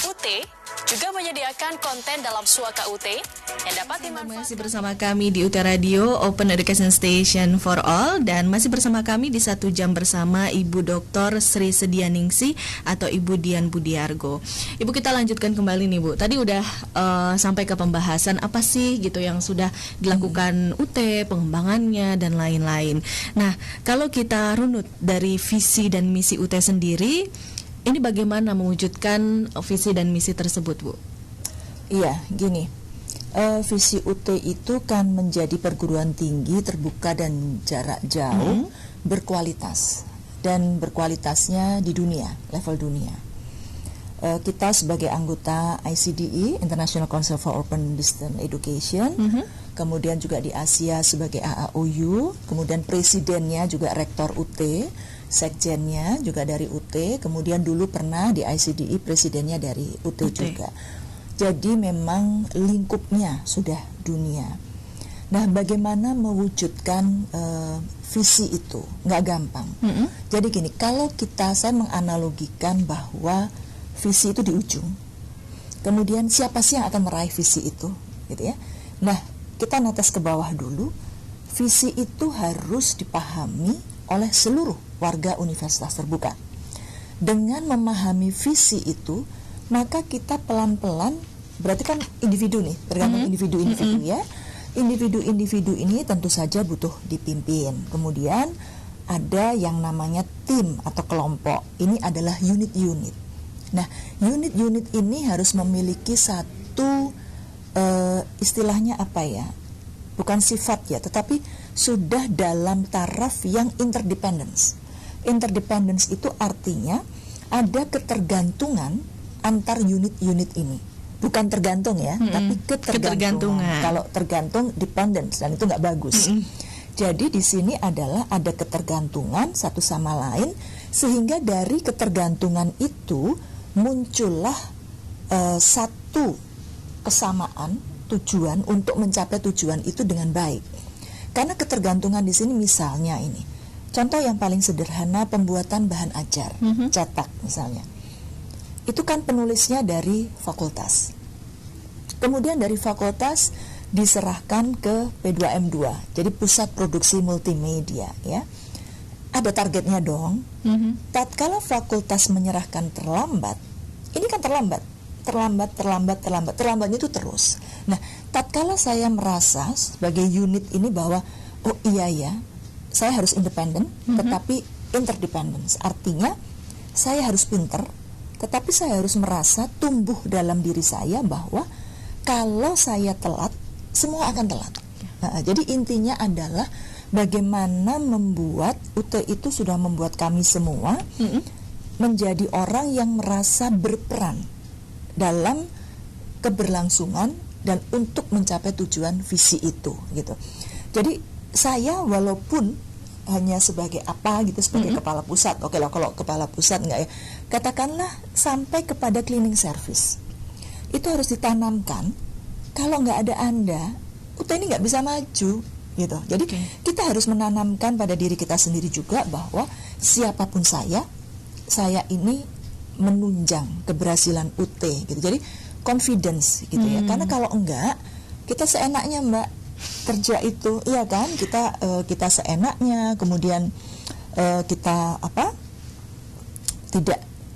[SPEAKER 8] UT juga menyediakan konten dalam Suaka UT yang dapat dimanfaatkan.
[SPEAKER 5] Masih bersama kami di UT Radio Open Education Station for All, dan masih bersama kami di 1 jam bersama Ibu Dr. Sri Sedianingsih atau Ibu Dian Budiargo. Ibu, kita lanjutkan kembali nih Bu. Tadi udah sampai ke pembahasan apa sih gitu yang sudah dilakukan UT, pengembangannya dan lain-lain. Nah, kalau kita runut dari visi dan misi UT sendiri, ini bagaimana mewujudkan visi dan misi tersebut, Bu?
[SPEAKER 7] Iya, gini, visi UT itu kan menjadi perguruan tinggi terbuka dan jarak jauh, berkualitas, dan berkualitasnya di dunia, level dunia. Kita sebagai anggota ICDE, International Council for Open Distance Education, kemudian juga di Asia sebagai AAOU, kemudian presidennya juga rektor UT, sekjennya juga dari UT, kemudian dulu pernah di ICDE presidennya dari UT juga. Jadi memang lingkupnya sudah dunia. Nah, bagaimana mewujudkan visi itu? Nggak gampang. Jadi gini, kalau saya menganalogikan bahwa visi itu di ujung, kemudian siapa sih yang akan meraih visi itu, gitu ya? Nah, kita netes ke bawah dulu. Visi itu harus dipahami oleh seluruh warga Universitas Terbuka. Dengan memahami visi itu, maka kita pelan-pelan, berarti kan individu nih, tergantung individu-individu ya. Individu-individu ini tentu saja butuh dipimpin. Kemudian ada yang namanya tim atau kelompok. Ini adalah unit-unit. Nah, unit-unit ini harus memiliki satu istilahnya apa ya? Bukan sifat ya, tetapi sudah dalam taraf yang interdependence. Interdependence itu artinya ada ketergantungan antar unit-unit ini. bukan tergantung ya, tapi ketergantungan. Kalau tergantung dependence, dan itu nggak bagus. Jadi di sini adalah ada ketergantungan satu sama lain, sehingga dari ketergantungan itu muncullah satu kesamaan tujuan untuk mencapai tujuan itu dengan baik. Karena ketergantungan di sini misalnya ini, contoh yang paling sederhana, pembuatan bahan ajar, cetak misalnya. Itu kan penulisnya dari fakultas. Kemudian dari fakultas diserahkan ke P2M2, jadi pusat produksi multimedia ya. Ada targetnya dong. Tatkala fakultas menyerahkan terlambat, ini kan terlambatnya itu terus. Nah, tatkala saya merasa sebagai unit ini bahwa oh iya ya, saya harus independen, tetapi interdependence. Artinya saya harus pinter, tetapi saya harus merasa tumbuh dalam diri saya bahwa kalau saya telat, semua akan telat. Nah, jadi intinya adalah bagaimana membuat UT itu sudah membuat kami semua menjadi orang yang merasa berperan dalam keberlangsungan dan untuk mencapai tujuan visi itu gitu. Jadi saya walaupun hanya sebagai apa gitu, sebagai kepala pusat, oke lah kalau kepala pusat enggak ya, katakanlah sampai kepada cleaning service, itu harus ditanamkan. Kalau nggak ada Anda, UT ini nggak bisa maju gitu. Jadi kita harus menanamkan pada diri kita sendiri juga bahwa siapapun saya ini menunjang keberhasilan UT gitu. Jadi confidence gitu ya. Karena kalau enggak, kita seenaknya Mbak kerja itu, iya kan? Kita seenaknya, kemudian kita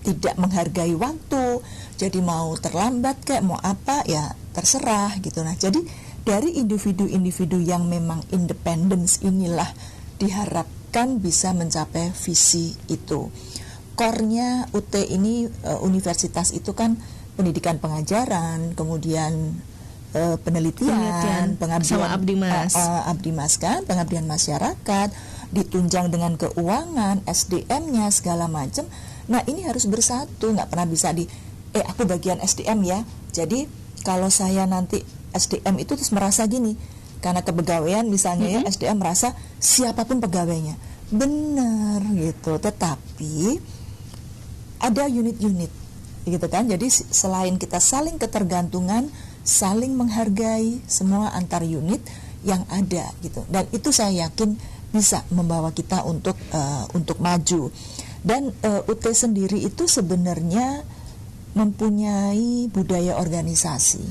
[SPEAKER 7] tidak menghargai waktu. Jadi mau terlambat kayak mau apa ya terserah gitu. Nah, jadi dari individu-individu yang memang independence inilah diharapkan bisa mencapai visi itu. Core-nya UT ini universitas itu kan pendidikan pengajaran, kemudian penelitian, pengabdian
[SPEAKER 5] sama
[SPEAKER 7] abdimas kan, pengabdian masyarakat, ditunjang dengan keuangan, SDM-nya segala macam. Nah, ini harus bersatu, nggak pernah bisa aku bagian SDM ya. Jadi kalau saya nanti SDM itu terus merasa gini, karena kepegawaian misalnya ya, SDM merasa siapapun pegawainya. Benar gitu, tetapi ada unit-unit gitu kan. Jadi selain kita saling ketergantungan, saling menghargai semua antar unit yang ada gitu. Dan itu saya yakin bisa membawa kita untuk maju. Dan UT sendiri itu sebenarnya mempunyai budaya organisasi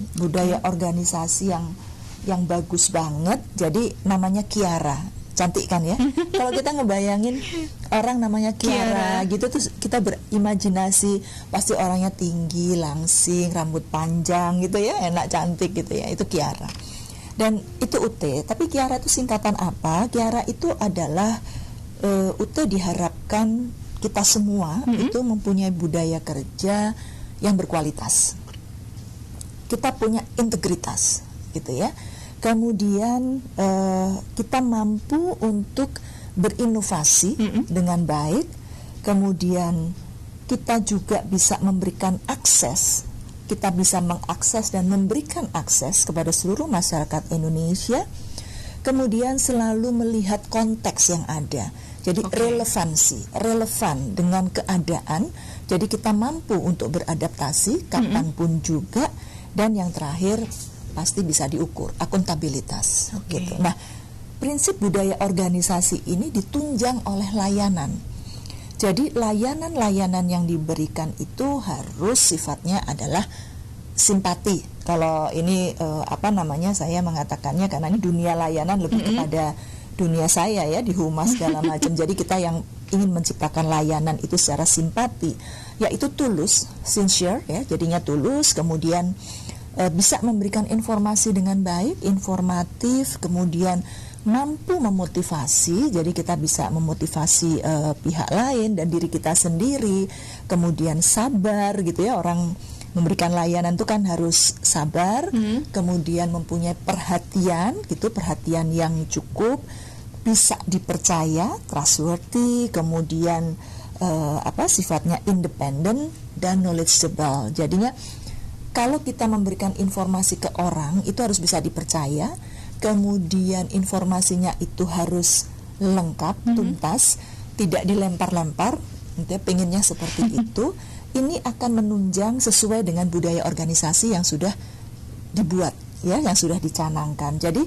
[SPEAKER 7] yang bagus banget. Jadi namanya Kiara. Cantik kan ya? Kalau kita ngebayangin orang namanya Kiara gitu, terus kita berimajinasi pasti orangnya tinggi, langsing, rambut panjang gitu ya, enak, cantik gitu ya. Itu Kiara. Dan itu UT. Tapi Kiara itu singkatan apa? Kiara itu adalah UT diharapkan kita semua itu mempunyai budaya kerja yang berkualitas. Kita punya integritas gitu ya. Kemudian kita mampu untuk berinovasi dengan baik. Kemudian kita juga bisa memberikan akses, kita bisa mengakses dan memberikan akses kepada seluruh masyarakat Indonesia. Kemudian selalu melihat konteks yang ada. Jadi relevan dengan keadaan. Jadi kita mampu untuk beradaptasi kapanpun juga. Dan yang terakhir pasti bisa diukur, akuntabilitas gitu. Nah, prinsip budaya organisasi ini ditunjang oleh layanan. Jadi layanan-layanan yang diberikan itu harus sifatnya adalah simpati. Kalau ini saya mengatakannya karena ini dunia layanan lebih kepada dunia saya ya, di humas segala macam. Jadi kita yang ingin menciptakan layanan itu secara simpati, yaitu tulus, sincere ya, jadinya tulus, kemudian bisa memberikan informasi dengan baik, informatif, kemudian mampu memotivasi. Jadi kita bisa memotivasi pihak lain dan diri kita sendiri. Kemudian sabar gitu ya, orang memberikan layanan itu kan harus sabar. Kemudian mempunyai perhatian gitu, perhatian yang cukup, bisa dipercaya, trustworthy, kemudian sifatnya independen dan knowledgeable. Jadinya kalau kita memberikan informasi ke orang itu harus bisa dipercaya, kemudian informasinya itu harus lengkap, tuntas, tidak dilempar-lempar, pengennya seperti itu. Ini akan menunjang sesuai dengan budaya organisasi yang sudah dibuat, ya, yang sudah dicanangkan. Jadi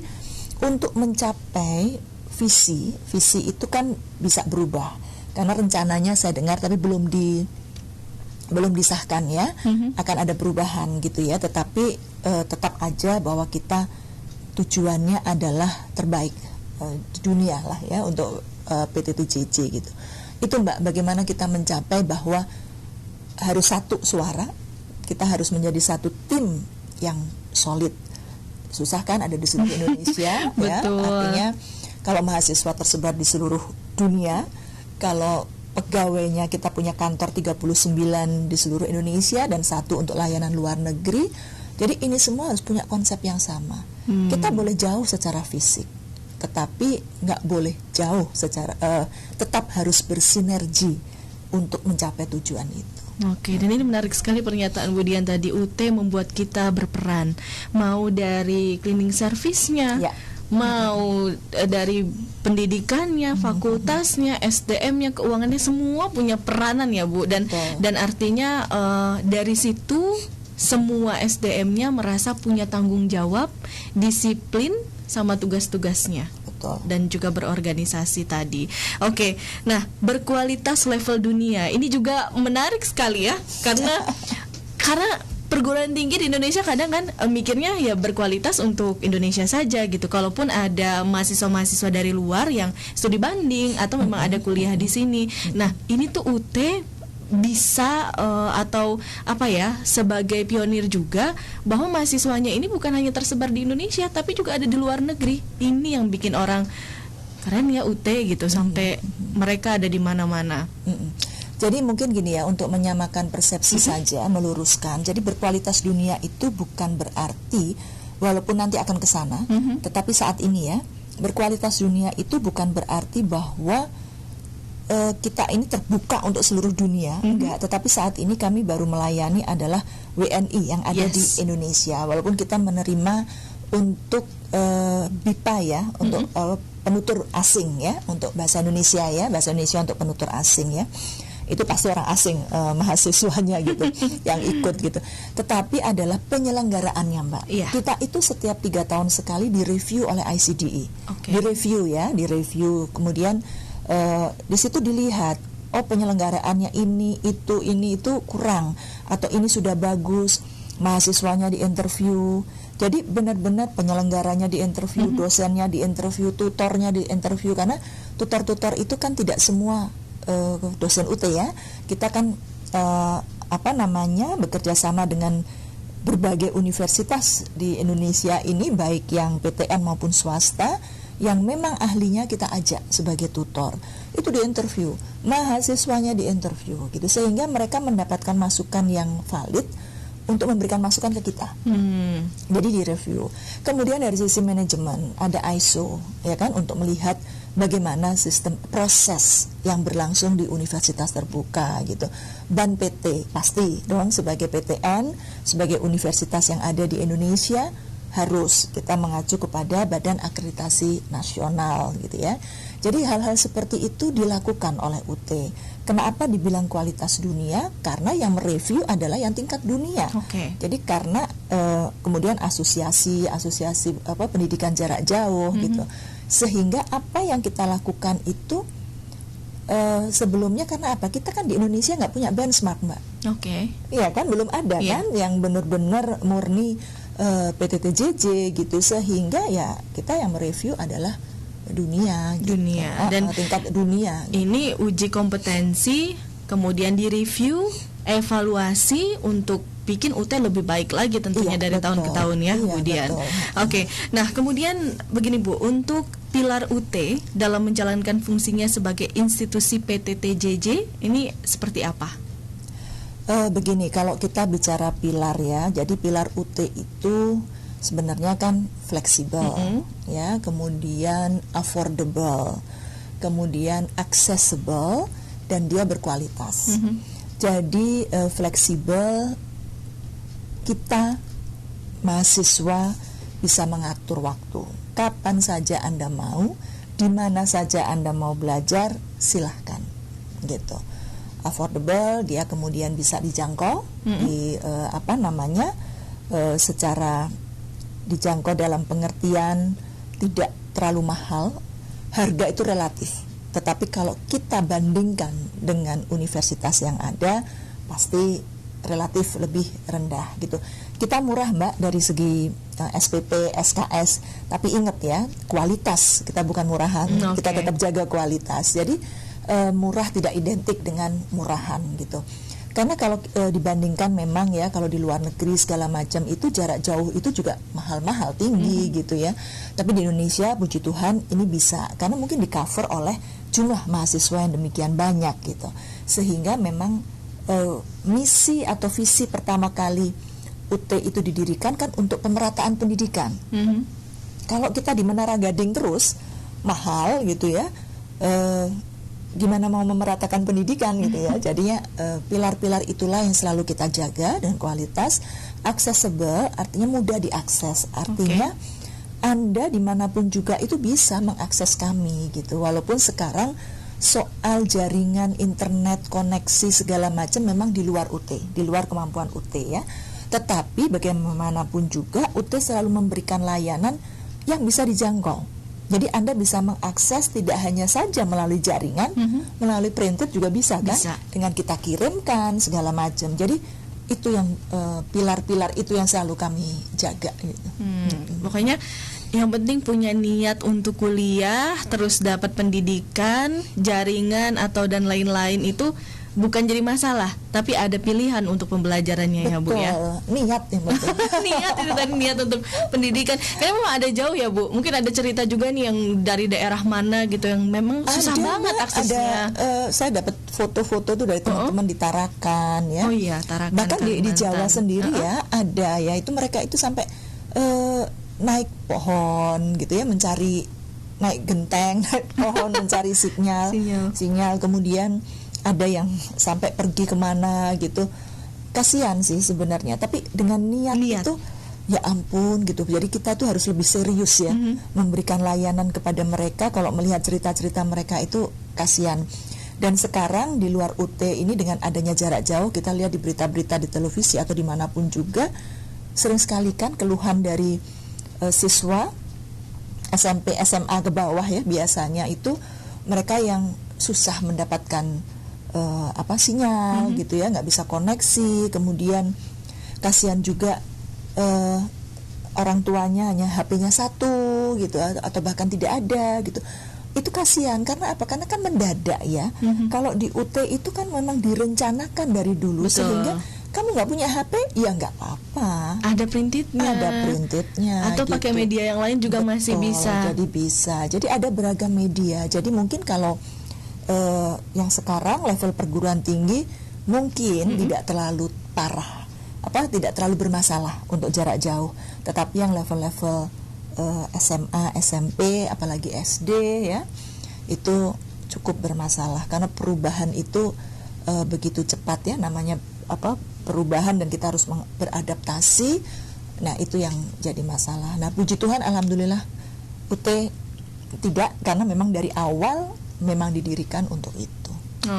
[SPEAKER 7] untuk mencapai visi itu kan bisa berubah karena rencananya saya dengar tapi belum disahkan ya, akan ada perubahan gitu ya. Tetapi tetap aja bahwa kita tujuannya adalah terbaik di dunia lah ya untuk PTTJJ gitu. Itu Mbak, bagaimana kita mencapai bahwa harus satu suara, kita harus menjadi satu tim yang solid. Susah kan, ada di seluruh Indonesia ya, artinya kalau mahasiswa tersebar di seluruh dunia, kalau pegawainya kita punya kantor 39 di seluruh Indonesia dan 1 untuk layanan luar negeri. Jadi ini semua harus punya konsep yang sama. Kita boleh jauh secara fisik, tetapi nggak boleh jauh secara tetap harus bersinergi untuk mencapai tujuan itu.
[SPEAKER 5] Oke, dan ini menarik sekali pernyataan Bu Dian tadi. UT membuat kita berperan, mau dari cleaning service-nya, mau dari pendidikannya, fakultasnya, SDM-nya, keuangannya, semua punya peranan ya Bu. Dan artinya dari situ semua SDM-nya merasa punya tanggung jawab, disiplin sama tugas-tugasnya. Dan juga berorganisasi tadi. Oke, nah berkualitas level dunia ini juga menarik sekali ya, karena perguruan tinggi di Indonesia kadang kan mikirnya ya berkualitas untuk Indonesia saja gitu. Kalaupun ada mahasiswa-mahasiswa dari luar yang studi banding atau memang ada kuliah di sini. Nah ini tuh UT bisa atau apa ya, sebagai pionir juga bahwa mahasiswanya ini bukan hanya tersebar di Indonesia tapi juga ada di luar negeri. Ini yang bikin orang keren ya UT gitu, sampai mereka ada di mana-mana.
[SPEAKER 7] Jadi mungkin gini ya, untuk menyamakan persepsi saja, meluruskan. Jadi berkualitas dunia itu bukan berarti, walaupun nanti akan ke sana, tetapi saat ini ya, berkualitas dunia itu bukan berarti bahwa kita ini terbuka untuk seluruh dunia, enggak. Tetapi saat ini kami baru melayani adalah WNI yang ada di Indonesia. Walaupun kita menerima untuk BIPA ya, untuk penutur asing ya, untuk bahasa Indonesia ya, bahasa Indonesia untuk penutur asing ya. Itu pasti orang asing mahasiswanya gitu yang ikut gitu. Tetapi adalah penyelenggaraannya Mbak. Kita itu setiap 3 tahun sekali direview oleh ICDE. Direview ya, direview. Kemudian di situ dilihat, oh penyelenggaraannya ini itu kurang, atau ini sudah bagus, mahasiswanya diinterview. Jadi benar-benar penyelenggaranya diinterview, dosennya diinterview, tutornya diinterview, karena tutor-tutor itu kan tidak semua dosen UT ya. Kita kan bekerja sama dengan berbagai universitas di Indonesia ini, baik yang PTN maupun swasta, yang memang ahlinya kita ajak sebagai tutor. Itu diinterview, mahasiswanya diinterview gitu, sehingga mereka mendapatkan masukan yang valid untuk memberikan masukan ke kita. Jadi direview. Kemudian dari sisi manajemen ada ISO ya kan, untuk melihat bagaimana sistem proses yang berlangsung di universitas terbuka gitu. BAN PT pasti dong, sebagai PTN, sebagai universitas yang ada di Indonesia, harus kita mengacu kepada Badan Akreditasi Nasional gitu ya. Jadi hal-hal seperti itu dilakukan oleh UT. Kenapa dibilang kualitas dunia? Karena yang mereview adalah yang tingkat dunia. Jadi karena kemudian asosiasi pendidikan jarak jauh gitu. Sehingga apa yang kita lakukan itu sebelumnya, karena apa? Kita kan di Indonesia nggak punya benchmark Mbak. Iya kan, belum ada kan yang benar-benar murni PTTJJ gitu, sehingga ya kita yang mereview adalah dunia gitu. Dan tingkat dunia gitu.
[SPEAKER 5] Ini uji kompetensi, kemudian direview, evaluasi untuk bikin UT lebih baik lagi tentunya dari tahun ke tahun ya Bu Dian. Nah kemudian begini Bu, untuk pilar UT dalam menjalankan fungsinya sebagai institusi PTTJJ ini seperti apa?
[SPEAKER 7] Begini, kalau kita bicara pilar ya, jadi pilar UT itu sebenarnya kan fleksibel ya, kemudian affordable, kemudian accessible, dan dia berkualitas. Jadi fleksibel, kita mahasiswa bisa mengatur waktu. Kapan saja Anda mau, di mana saja Anda mau belajar, silahkan gitu. Affordable, dia kemudian bisa dijangkau secara dijangkau dalam pengertian tidak terlalu mahal. Harga itu relatif, tetapi kalau kita bandingkan dengan universitas yang ada, pasti relatif lebih rendah gitu. Kita murah Mbak dari segi SPP, SKS, tapi ingat ya, kualitas, kita bukan murahan, kita tetap jaga kualitas. Jadi murah tidak identik dengan murahan gitu. Karena kalau dibandingkan memang ya, kalau di luar negeri segala macam itu jarak jauh itu juga mahal-mahal tinggi gitu ya. Tapi di Indonesia puji Tuhan ini bisa, karena mungkin di cover oleh jumlah mahasiswa yang demikian banyak gitu. Sehingga memang misi atau visi pertama kali UT itu didirikan kan untuk pemerataan pendidikan. Kalau kita di Menara Gading terus mahal gitu ya, gimana mau memeratakan pendidikan gitu ya. Jadinya pilar-pilar itulah yang selalu kita jaga dan kualitas. Accessible artinya mudah diakses, artinya Anda dimanapun juga itu bisa mengakses kami gitu. Walaupun sekarang soal jaringan internet, koneksi segala macam memang di luar UT, di luar kemampuan UT ya. Tetapi bagaimanapun juga UT selalu memberikan layanan yang bisa dijangkau. Jadi Anda bisa mengakses tidak hanya saja melalui jaringan, melalui printed juga bisa kan? Bisa. Dengan kita kirimkan segala macam. Jadi itu yang pilar-pilar itu yang selalu kami jaga gitu.
[SPEAKER 5] Pokoknya yang penting punya niat untuk kuliah, terus dapat pendidikan, jaringan atau dan lain-lain itu bukan jadi masalah, tapi ada pilihan untuk pembelajarannya. Betul, ya Bu ya.
[SPEAKER 7] Niat yang penting.
[SPEAKER 5] Niat itu tadi, niat untuk pendidikan. Karena memang ada jauh ya Bu. Mungkin ada cerita juga nih yang dari daerah mana gitu yang memang susah banget aksesnya.
[SPEAKER 7] Saya dapat foto-foto tuh dari teman-teman di Tarakan ya.
[SPEAKER 5] Oh iya, Tarakan.
[SPEAKER 7] Bahkan di Jawa sendiri ya ada ya, itu mereka itu sampai naik pohon gitu ya, mencari, naik genteng, naik pohon mencari sinyal. Kemudian ada yang sampai pergi kemana gitu. Kasihan sih sebenarnya, tapi dengan niat itu ya ampun gitu. Jadi kita tuh harus lebih serius ya memberikan layanan kepada mereka. Kalau melihat cerita-cerita mereka itu kasihan. Dan sekarang di luar UT ini dengan adanya jarak jauh, kita lihat di berita-berita di televisi atau dimanapun juga, sering sekali kan keluhan dari siswa SMP, SMA ke bawah ya, biasanya itu mereka yang susah mendapatkan sinyal gitu ya, nggak bisa koneksi. Kemudian kasihan juga orang tuanya hanya HP-nya satu gitu, atau bahkan tidak ada gitu. Itu kasihan karena apa? Karena kan mendadak ya. Kalau di UT itu kan memang direncanakan dari dulu. Betul. Sehingga kamu nggak punya HP, ya nggak apa-apa.
[SPEAKER 5] Ada printednya. Atau gitu. Pakai media yang lain juga masih bisa.
[SPEAKER 7] Jadi bisa. Jadi ada beragam media. Jadi mungkin kalau yang sekarang level perguruan tinggi mungkin tidak terlalu parah, tidak terlalu bermasalah untuk jarak jauh. Tetapi yang level-level SMA, SMP, apalagi SD ya, itu cukup bermasalah karena perubahan itu begitu cepat ya, namanya perubahan, dan kita harus beradaptasi. Nah itu yang jadi masalah. Nah puji Tuhan alhamdulillah UT tidak, karena memang dari awal memang didirikan untuk itu.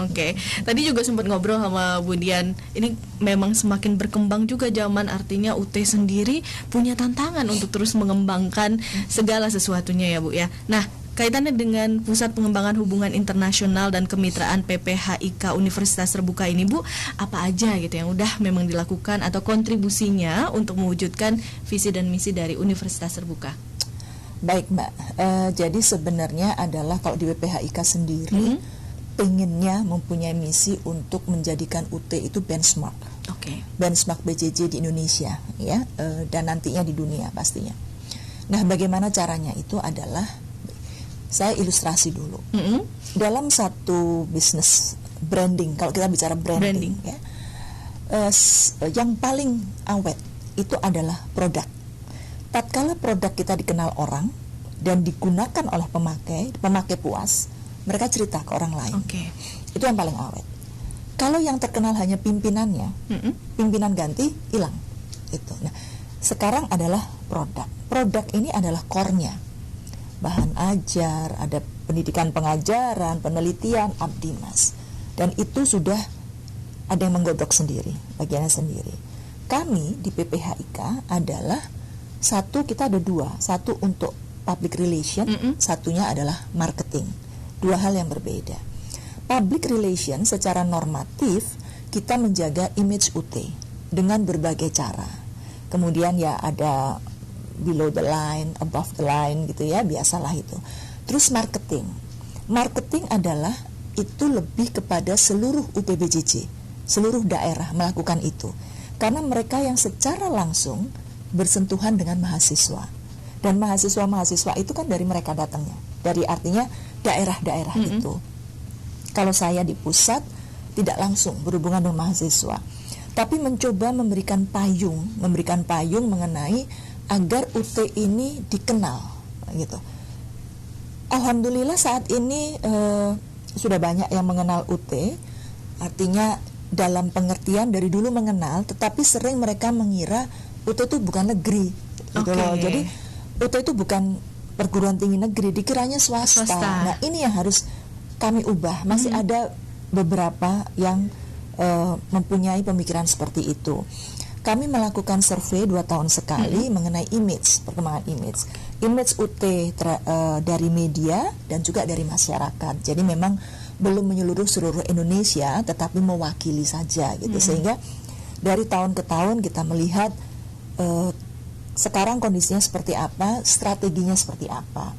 [SPEAKER 5] Oke. Tadi juga sempat ngobrol sama Bu Dian. Ini memang semakin berkembang juga zaman, artinya UT sendiri punya tantangan untuk terus mengembangkan segala sesuatunya ya Bu ya. Nah, kaitannya dengan Pusat Pengembangan Hubungan Internasional dan Kemitraan PPHIK Universitas Terbuka ini Bu, apa aja gitu yang udah memang dilakukan atau kontribusinya untuk mewujudkan visi dan misi dari Universitas Terbuka?
[SPEAKER 7] Baik Mbak, jadi sebenarnya adalah kalau di PPHIK sendiri pengennya mempunyai misi untuk menjadikan UT itu benchmark, benchmark BJJ di Indonesia ya, dan nantinya di dunia pastinya. Nah bagaimana caranya itu adalah, saya ilustrasi dulu. Dalam satu bisnis branding, kalau kita bicara branding. Ya, yang paling awet itu adalah produk. Tatkala produk kita dikenal orang dan digunakan oleh pemakai puas, mereka cerita ke orang lain. Itu yang paling awet. Kalau yang terkenal hanya pimpinannya, pimpinan ganti, hilang. Itu. Nah, sekarang adalah produk. Produk ini adalah core-nya. Bahan ajar, ada pendidikan pengajaran, penelitian, abdimas. Dan itu sudah ada yang menggodok sendiri, bagiannya sendiri. Kami di PPHIK adalah kita ada dua. Satu untuk public relation, satunya adalah marketing. Dua hal yang berbeda. Public relation secara normatif kita menjaga image UT dengan berbagai cara. Kemudian ya ada below the line, above the line gitu ya, biasalah itu. Terus marketing. Marketing adalah itu lebih kepada seluruh UPBJJ, seluruh daerah melakukan itu. Karena mereka yang secara langsung bersentuhan dengan mahasiswa. Dan mahasiswa-mahasiswa itu kan dari mereka datangnya. Dari artinya daerah-daerah itu. Kalau saya di pusat tidak langsung berhubungan dengan mahasiswa, tapi mencoba memberikan payung mengenai agar UT ini dikenal gitu. Alhamdulillah saat ini sudah banyak yang mengenal UT. Artinya dalam pengertian dari dulu mengenal, tetapi sering mereka mengira UT itu bukan negeri gitu loh. Jadi UT itu bukan perguruan tinggi negeri, dikiranya swasta. Nah, ini yang harus kami ubah. Masih ada beberapa yang mempunyai pemikiran seperti itu. Kami melakukan survei 2 tahun sekali mengenai perkembangan image UT dari media dan juga dari masyarakat. Jadi memang belum menyeluruh seluruh Indonesia, tetapi mewakili saja gitu. Sehingga dari tahun ke tahun kita melihat sekarang kondisinya seperti apa, strateginya seperti apa.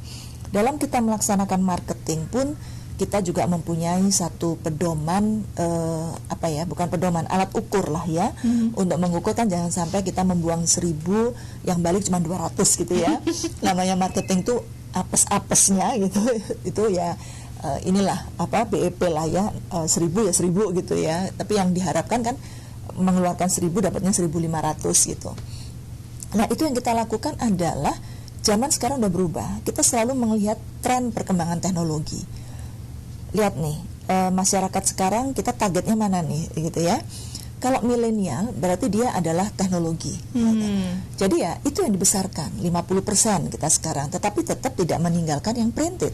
[SPEAKER 7] Dalam kita melaksanakan marketing pun kita juga mempunyai satu pedoman, bukan pedoman, alat ukur lah ya, untuk mengukur kan jangan sampai kita membuang 1000 yang balik cuma 200 gitu ya. Namanya marketing tuh apes-apesnya gitu, itu ya inilah BEP lah ya, 1000 ya 1000 gitu ya. Tapi yang diharapkan kan mengeluarkan 1000 dapatnya 1500 gitu. Nah, itu yang kita lakukan adalah zaman sekarang udah berubah. Kita selalu melihat tren perkembangan teknologi. Lihat nih, masyarakat sekarang kita targetnya mana nih gitu ya. Kalau milenial berarti dia adalah teknologi gitu. Jadi ya itu yang dibesarkan 50% kita sekarang, tetapi tetap tidak meninggalkan yang printed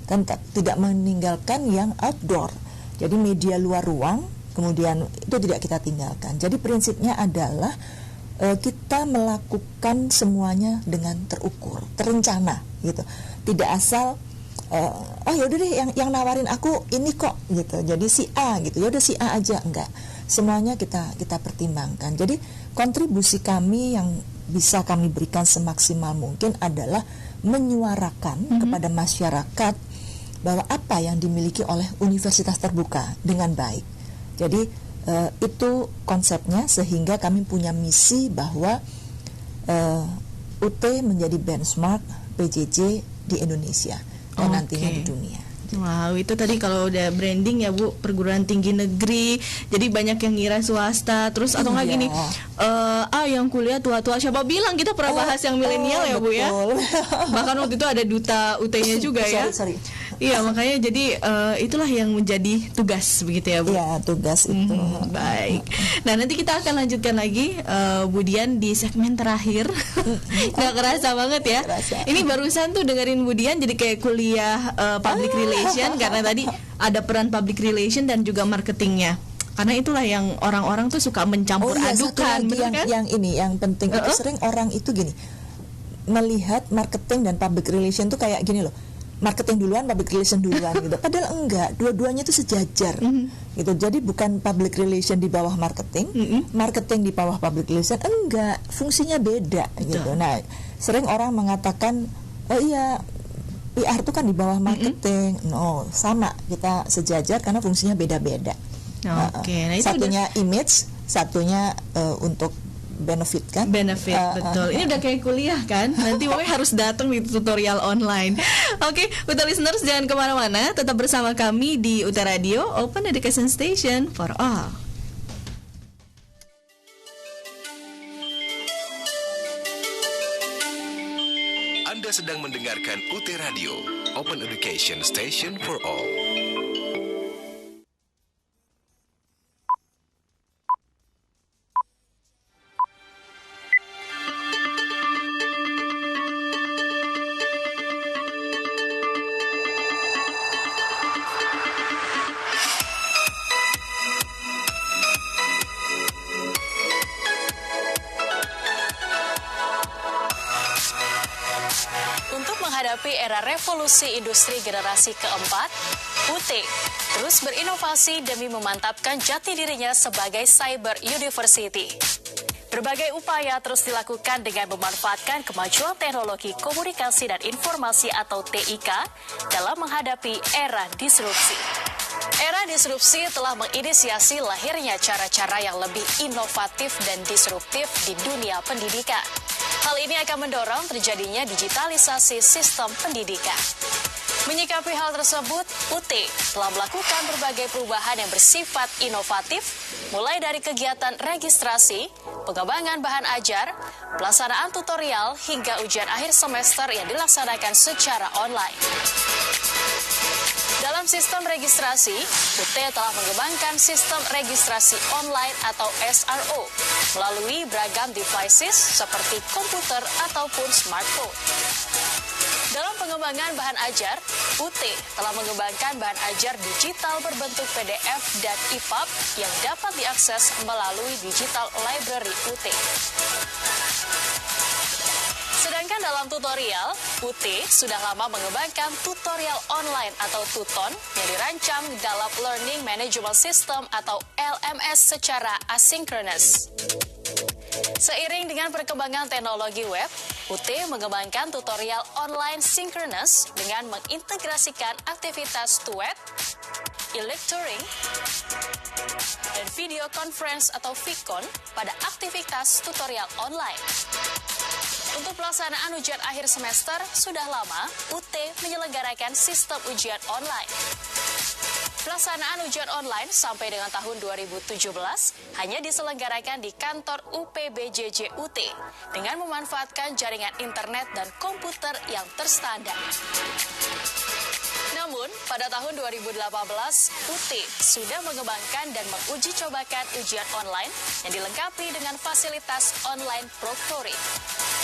[SPEAKER 7] dan tidak meninggalkan yang outdoor. Jadi media luar ruang kemudian itu tidak kita tinggalkan. Jadi prinsipnya adalah kita melakukan semuanya dengan terukur, terencana gitu. Tidak asal yaudah deh yang nawarin aku ini kok gitu, jadi si A gitu, yaudah si A aja, enggak, semuanya kita pertimbangkan. Jadi kontribusi kami yang bisa kami berikan semaksimal mungkin adalah menyuarakan kepada masyarakat bahwa apa yang dimiliki oleh universitas terbuka dengan baik. Jadi itu konsepnya, sehingga kami punya misi bahwa UT menjadi benchmark PJJ di Indonesia dan nantinya di dunia.
[SPEAKER 5] Wow, itu tadi kalau udah branding ya Bu, perguruan tinggi negeri, jadi banyak yang ngira swasta, terus atau nggak gini, yang kuliah tua-tua, siapa bilang kita pernah bahas yang milenial ya Bu ya, bahkan waktu itu ada duta UT-nya juga ya. Iya, makanya jadi itulah yang menjadi tugas begitu ya Bu.
[SPEAKER 7] Iya, tugas itu.
[SPEAKER 5] Baik. Nah, nanti kita akan lanjutkan lagi Bu Dian di segmen terakhir. Nggak kerasa banget ya. Ini barusan tuh dengerin Bu Dian jadi kayak kuliah public relation, karena tadi ada peran public relation dan juga marketingnya. Karena itulah yang orang-orang tuh suka mencampur adukan, benar kan?
[SPEAKER 7] Yang penting itu sering orang itu gini, melihat marketing dan public relation tuh kayak gini loh. Marketing duluan, public relation duluan gitu. Padahal enggak, dua-duanya itu sejajar gitu. Jadi bukan public relation di bawah marketing, marketing di bawah public relation, enggak, fungsinya beda gitu. Nah, sering orang mengatakan, oh iya PR itu kan di bawah marketing. No, sama, kita sejajar karena fungsinya beda-beda.
[SPEAKER 5] Nah, itu
[SPEAKER 7] satunya image, satunya untuk benefit kan?
[SPEAKER 5] Benefit, betul. Ini udah kayak kuliah kan? Nanti pokoknya harus datang di tutorial online. Oke, untuk listeners jangan kemana-mana, tetap bersama kami di UT Radio, Open Education Station for All.
[SPEAKER 1] Anda sedang mendengarkan UT Radio, Open Education Station for All.
[SPEAKER 8] Untuk menghadapi era revolusi industri generasi keempat, UT terus berinovasi demi memantapkan jati dirinya sebagai cyber university. Berbagai upaya terus dilakukan dengan memanfaatkan kemajuan teknologi komunikasi dan informasi atau TIK dalam menghadapi era disrupsi. Era disrupsi telah menginisiasi lahirnya cara-cara yang lebih inovatif dan disruptif di dunia pendidikan. Hal ini akan mendorong terjadinya digitalisasi sistem pendidikan. Menyikapi hal tersebut, UT telah melakukan berbagai perubahan yang bersifat inovatif, mulai dari kegiatan registrasi, pengembangan bahan ajar, pelaksanaan tutorial, hingga ujian akhir semester yang dilaksanakan secara online. Dalam sistem registrasi, UT telah mengembangkan sistem registrasi online atau SRO melalui beragam devices seperti komputer ataupun smartphone. Dalam pengembangan bahan ajar, UT telah mengembangkan bahan ajar digital berbentuk PDF dan EPUB yang dapat diakses melalui Digital Library UT. Sedangkan dalam tutorial, UT sudah lama mengembangkan tutorial online atau Tuton yang dirancang dalam Learning Management System atau LMS secara asinkronus. Seiring dengan perkembangan teknologi web, UT mengembangkan tutorial online sinkronus dengan mengintegrasikan aktivitas web, e-lecturing, dan video conference atau VCon pada aktivitas tutorial online. Untuk pelaksanaan ujian akhir semester, sudah lama UT menyelenggarakan sistem ujian online. Pelaksanaan ujian online sampai dengan tahun 2017 hanya diselenggarakan di kantor UPBJJ UT dengan memanfaatkan jaringan internet dan komputer yang terstandar. Namun, pada tahun 2018, UT sudah mengembangkan dan menguji cobakan ujian online yang dilengkapi dengan fasilitas online proctoring.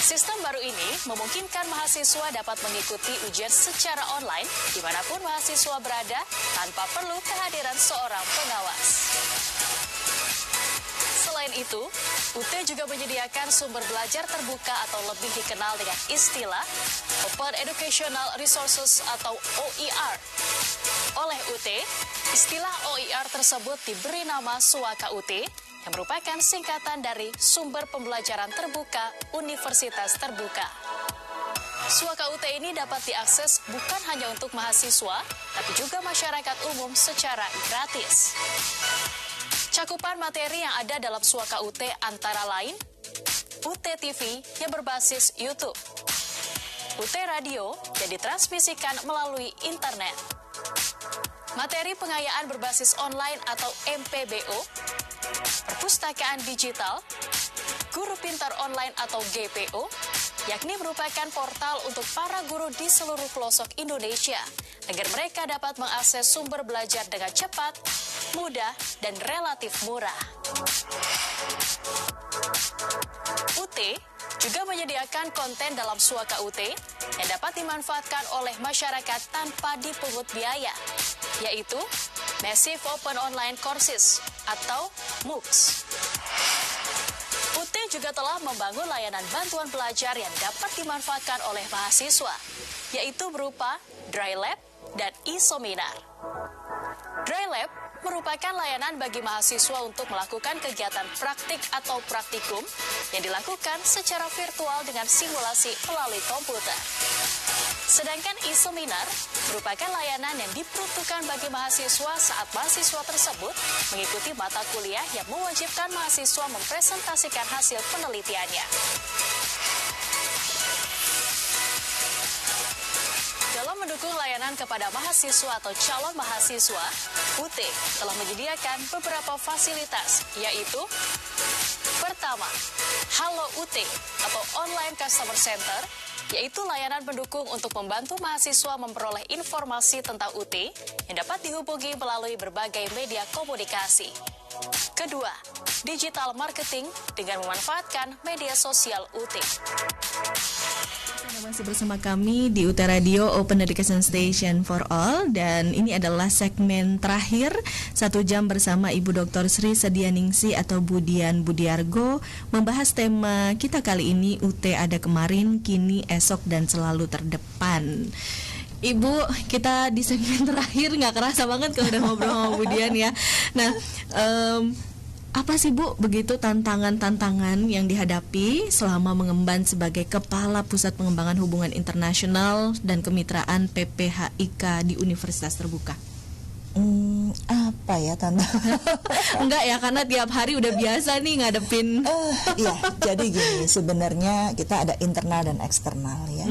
[SPEAKER 8] Sistem baru ini memungkinkan mahasiswa dapat mengikuti ujian secara online dimanapun mahasiswa berada tanpa perlu kehadiran seorang pengawas. Selain itu, UT juga menyediakan sumber belajar terbuka atau lebih dikenal dengan istilah Open Educational Resources atau OER. Oleh UT, istilah OER tersebut diberi nama Suaka UT yang merupakan singkatan dari Sumber Pembelajaran Terbuka Universitas Terbuka. Suaka UT ini dapat diakses bukan hanya untuk mahasiswa, tapi juga masyarakat umum secara gratis. Cakupan materi yang ada dalam Suaka UT antara lain UT TV yang berbasis YouTube, UT Radio yang ditransmisikan melalui internet, materi pengayaan berbasis online atau MPBO, perpustakaan digital, Guru Pintar Online atau GPO, yakni merupakan portal untuk para guru di seluruh pelosok Indonesia agar mereka dapat mengakses sumber belajar dengan cepat, mudah, dan relatif murah. UT juga menyediakan konten dalam Suaka UT yang dapat dimanfaatkan oleh masyarakat tanpa dipungut biaya, yaitu Massive Open Online Courses atau MOOCs. UT juga telah membangun layanan bantuan belajar yang dapat dimanfaatkan oleh mahasiswa, yaitu berupa Dry Lab dan e-seminar. Dry Lab merupakan layanan bagi mahasiswa untuk melakukan kegiatan praktik atau praktikum yang dilakukan secara virtual dengan simulasi melalui komputer. Sedangkan e-seminar merupakan layanan yang diperuntukkan bagi mahasiswa saat mahasiswa tersebut mengikuti mata kuliah yang mewajibkan mahasiswa mempresentasikan hasil penelitiannya. Dalam mendukung layanan kepada mahasiswa atau calon mahasiswa, UT telah menyediakan beberapa fasilitas, yaitu pertama, Halo UT atau Online Customer Center, yaitu layanan pendukung untuk membantu mahasiswa memperoleh informasi tentang UT yang dapat dihubungi melalui berbagai media komunikasi. Kedua, digital marketing dengan memanfaatkan media sosial UT.
[SPEAKER 5] Anda masih bersama kami di UT Radio Open Education Station for All, dan ini adalah segmen terakhir 1 jam bersama Ibu Dr. Sri Sedianingsi atau Budian Budiargo, membahas tema kita kali ini, UT ada kemarin, kini, esok, dan selalu terdepan. Ibu, kita di segmen terakhir, nggak kerasa banget kalau udah ngobrol sama Budian ya. Nah, apa sih Bu begitu tantangan-tantangan yang dihadapi selama mengemban sebagai Kepala Pusat Pengembangan Hubungan Internasional dan Kemitraan PPHIK di Universitas Terbuka?
[SPEAKER 7] Apa ya tantangan?
[SPEAKER 5] Enggak ya, karena tiap hari udah biasa nih ngadepin.
[SPEAKER 7] Ya, jadi gini, sebenarnya kita ada internal dan eksternal ya.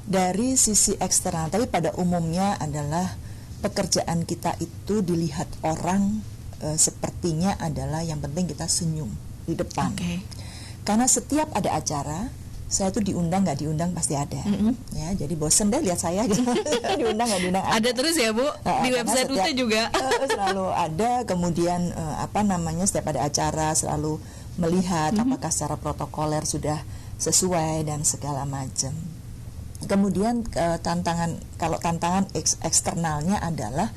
[SPEAKER 7] Dari sisi eksternal, tapi pada umumnya adalah pekerjaan kita itu dilihat orang sepertinya adalah yang penting kita senyum di depan. Karena setiap ada acara, saya tuh diundang nggak diundang pasti ada. Ya, jadi bosen deh lihat saya gitu. Diundang nggak diundang
[SPEAKER 5] ada terus ya Bu, di website UT juga.
[SPEAKER 7] Selalu ada. Kemudian setiap ada acara selalu melihat apakah secara protokoler sudah sesuai dan segala macam. Kemudian tantangan eksternalnya adalah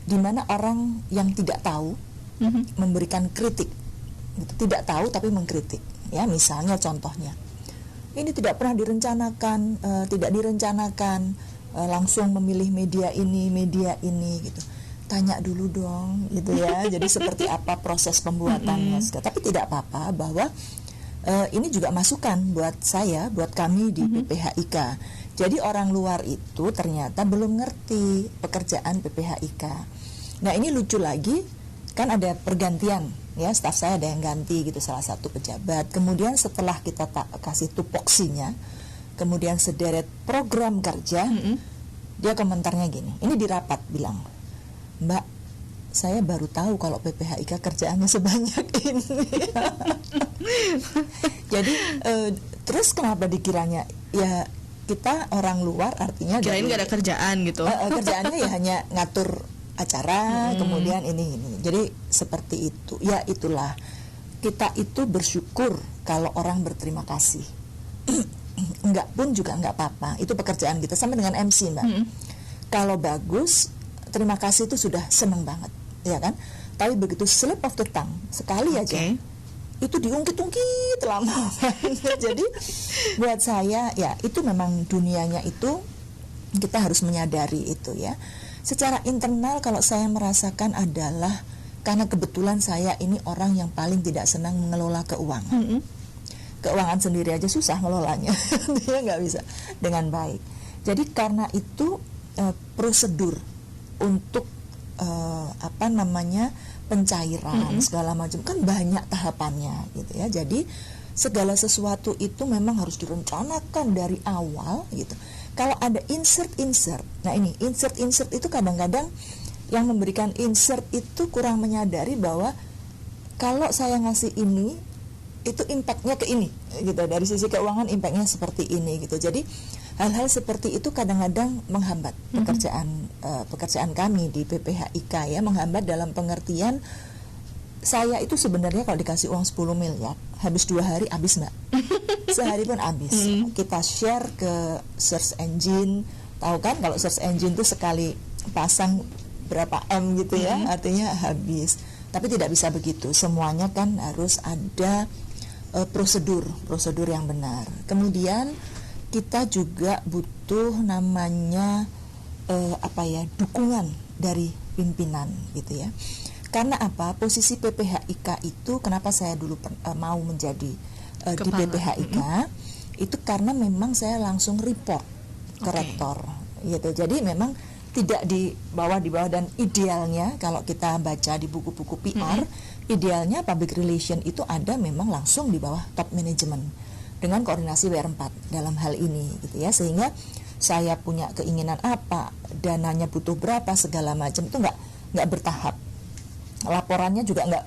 [SPEAKER 7] di mana orang yang tidak tahu memberikan kritik, gitu. Tidak tahu tapi mengkritik. Ya, misalnya contohnya, ini tidak pernah direncanakan, tidak direncanakan, langsung memilih media ini gitu. Tanya dulu dong, gitu ya. Jadi seperti apa proses pembuatannya? Tapi tidak apa-apa bahwa ini juga masukan buat saya, buat kami di PPHIK. Jadi orang luar itu ternyata belum ngerti pekerjaan PPHIK. Nah, ini lucu lagi, kan ada pergantian ya, staf saya ada yang ganti gitu, salah satu pejabat. Kemudian setelah kita kasih tupoksinya, kemudian sederet program kerja, dia komentarnya gini, ini di rapat bilang, Mbak, saya baru tahu kalau PPHIK kerjaannya sebanyak ini. Jadi terus kenapa dikiranya ya kita orang luar, artinya
[SPEAKER 5] kirain nggak ada kerjaan gitu.
[SPEAKER 7] Kerjaannya ya hanya ngatur acara, kemudian ini. Jadi seperti itu. Ya itulah, kita itu bersyukur kalau orang berterima kasih. Enggak pun juga enggak apa-apa. Itu pekerjaan kita, sama dengan MC Mbak. Kalau bagus, terima kasih itu sudah seneng banget, ya kan? Tapi begitu slip of the tongue sekali aja, itu diungkit-ungkit lama. Jadi buat saya ya itu memang dunianya itu, kita harus menyadari itu ya. Secara internal kalau saya merasakan adalah karena kebetulan saya ini orang yang paling tidak senang mengelola keuangan. Keuangan sendiri aja susah ngelolanya, dia nggak bisa dengan baik. Jadi karena itu prosedur untuk pencairan segala macam kan banyak tahapannya gitu ya. Jadi segala sesuatu itu memang harus direncanakan dari awal gitu. Kalau ada insert, nah ini insert itu kadang-kadang yang memberikan insert itu kurang menyadari bahwa kalau saya ngasih ini itu impactnya ke ini gitu, dari sisi keuangan impactnya seperti ini gitu. Jadi hal-hal seperti itu kadang-kadang menghambat pekerjaan kami di PPHIK ya, menghambat dalam pengertian saya itu sebenarnya kalau dikasih uang 10 miliar habis 2 hari habis Mbak. Sehari pun habis. Kita share ke search engine, tahu kan kalau search engine itu sekali pasang berapa M gitu ya, artinya habis. Tapi tidak bisa begitu, semuanya kan harus ada prosedur yang benar. Kemudian kita juga butuh namanya dukungan dari pimpinan gitu ya. Karena apa? Posisi PPHIK itu kenapa saya dulu mau menjadi di PPHIK itu karena memang saya langsung report ke rektor gitu. Jadi memang tidak di bawah dan idealnya kalau kita baca di buku-buku PR, idealnya public relation itu ada memang langsung di bawah top management dengan koordinasi WR4 dalam hal ini gitu ya. Sehingga saya punya keinginan apa, dananya butuh berapa, segala macam itu nggak bertahap. Laporannya juga nggak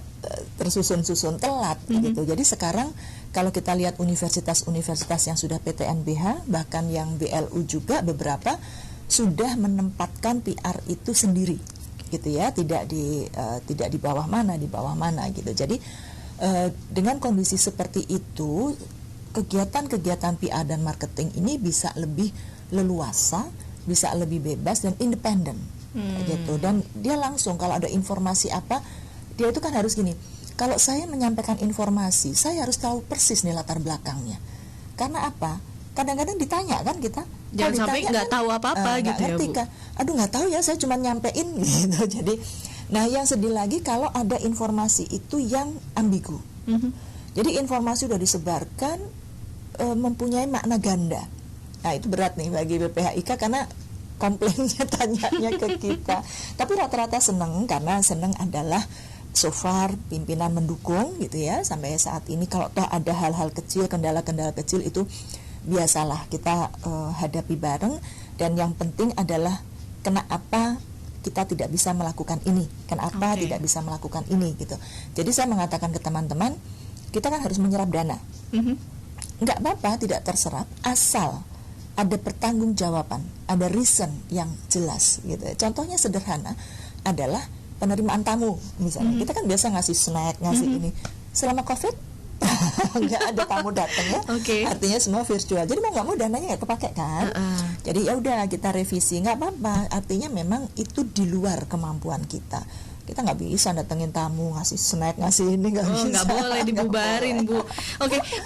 [SPEAKER 7] tersusun-susun telat gitu. Jadi sekarang kalau kita lihat universitas-universitas yang sudah PTNBH, bahkan yang BLU juga beberapa sudah menempatkan PR itu sendiri gitu ya, tidak di bawah mana gitu. Jadi dengan kondisi seperti itu, kegiatan-kegiatan PR dan marketing ini bisa lebih leluasa, bisa lebih bebas dan independen gitu. Dan dia langsung kalau ada informasi apa, dia itu kan harus gini, kalau saya menyampaikan informasi, saya harus tahu persis nih latar belakangnya. Karena apa? Kadang-kadang ditanya kan kita,
[SPEAKER 5] jangan sampai nggak tahu apa-apa gitu ya, Bu.
[SPEAKER 7] Aduh nggak tahu ya, saya cuma nyampein gitu. Jadi, nah yang sedih lagi kalau ada informasi itu yang ambigu. Jadi informasi sudah disebarkan mempunyai makna ganda. Nah itu berat nih bagi BPHIK karena komplainnya tanyanya ke kita. Tapi rata-rata senang, karena senang adalah so far pimpinan mendukung gitu ya. Sampai saat ini kalau toh ada hal-hal kecil, kendala-kendala kecil itu biasalah kita hadapi bareng. Dan yang penting adalah kenapa kita tidak bisa melakukan ini, kenapa tidak bisa melakukan ini gitu. Jadi saya mengatakan ke teman-teman, kita kan harus menyerap dana. Nggak apa-apa tidak terserap, asal ada pertanggungjawaban, ada reason yang jelas gitu. Contohnya sederhana adalah penerimaan tamu misalnya. Kita kan biasa ngasih snack, ngasih ini. Selama COVID nggak ada tamu datang ya, artinya semua virtual. Jadi mau nggak mau dananya nggak kepake kan. Jadi ya udah kita revisi, nggak apa-apa. Artinya memang itu di luar kemampuan kita. Kita nggak bisa datengin tamu, ngasih snack, ngasih ini, nggak bisa.
[SPEAKER 5] Nggak boleh dibubarin, Bu.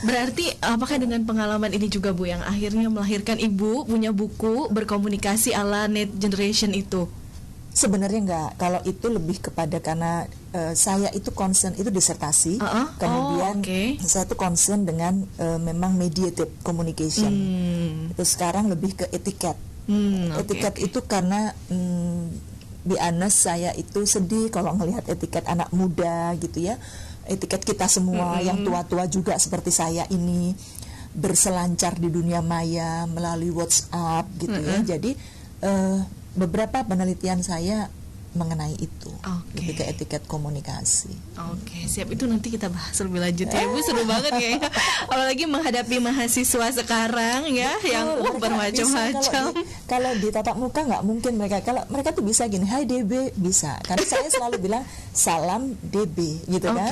[SPEAKER 5] Berarti apakah dengan pengalaman ini juga, Bu, yang akhirnya melahirkan Ibu punya buku berkomunikasi ala Net Generation itu?
[SPEAKER 7] Sebenarnya enggak, kalau itu lebih kepada karena saya itu concern, itu disertasi, kemudian saya itu concern dengan memang mediated communication. Terus sekarang lebih ke etiket. Etiket itu karena be honest, saya itu sedih kalau melihat etiket anak muda gitu ya, etiket kita semua yang tua-tua juga seperti saya ini berselancar di dunia maya melalui WhatsApp gitu ya. Jadi beberapa penelitian saya mengenai itu, lebih ke etiket komunikasi.
[SPEAKER 5] Siap, itu nanti kita bahas lebih lanjut ya, Bu. Seru banget ya, apalagi menghadapi mahasiswa sekarang ya, yang bermacam-macam.
[SPEAKER 7] Kalau di tatap muka nggak mungkin kalau mereka tuh bisa gini, hai DB, bisa. Karena saya selalu bilang salam DB gitu kan.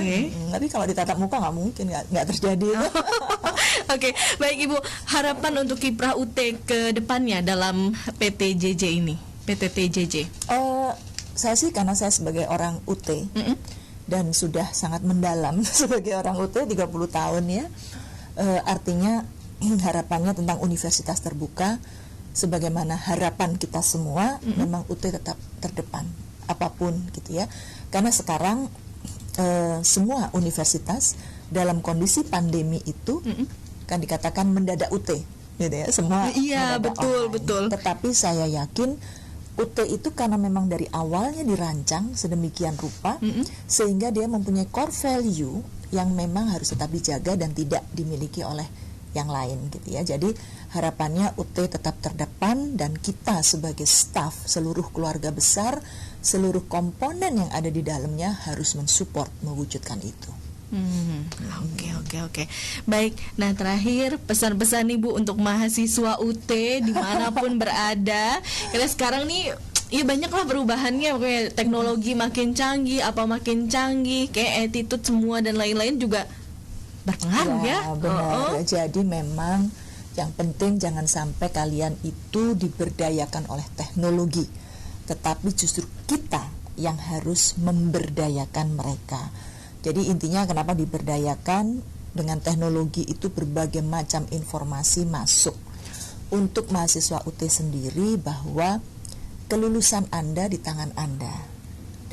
[SPEAKER 7] Tapi kalau di tatap muka nggak mungkin, nggak terjadi.
[SPEAKER 5] Baik Ibu, harapan untuk kiprah UT ke depannya dalam PTJJ ini, PTTJJ.
[SPEAKER 7] Saya sih karena saya sebagai orang UT dan sudah sangat mendalam sebagai orang UT 30 tahun ya, artinya harapannya tentang universitas terbuka, sebagaimana harapan kita semua, memang UT tetap terdepan apapun gitu ya. Karena sekarang semua universitas dalam kondisi pandemi itu kan dikatakan mendadak UT gitu ya, semua betul. Tetapi saya yakin UT itu karena memang dari awalnya dirancang sedemikian rupa sehingga dia mempunyai core value yang memang harus tetap dijaga dan tidak dimiliki oleh yang lain gitu ya. Jadi harapannya UT tetap terdepan dan kita sebagai staf, seluruh keluarga besar, seluruh komponen yang ada di dalamnya harus mensupport mewujudkan itu.
[SPEAKER 5] Oke. Baik, nah terakhir pesan-pesan Ibu untuk mahasiswa UT dimanapun berada. Karena sekarang nih ya banyaklah perubahannya, kayak teknologi makin canggih, kayak attitude semua dan lain-lain juga berpengaruh ya.
[SPEAKER 7] Benar. Jadi memang yang penting jangan sampai kalian itu diberdayakan oleh teknologi, tetapi justru kita yang harus memberdayakan mereka. Jadi intinya kenapa diberdayakan, dengan teknologi itu berbagai macam informasi masuk. Untuk mahasiswa UT sendiri bahwa kelulusan Anda di tangan Anda,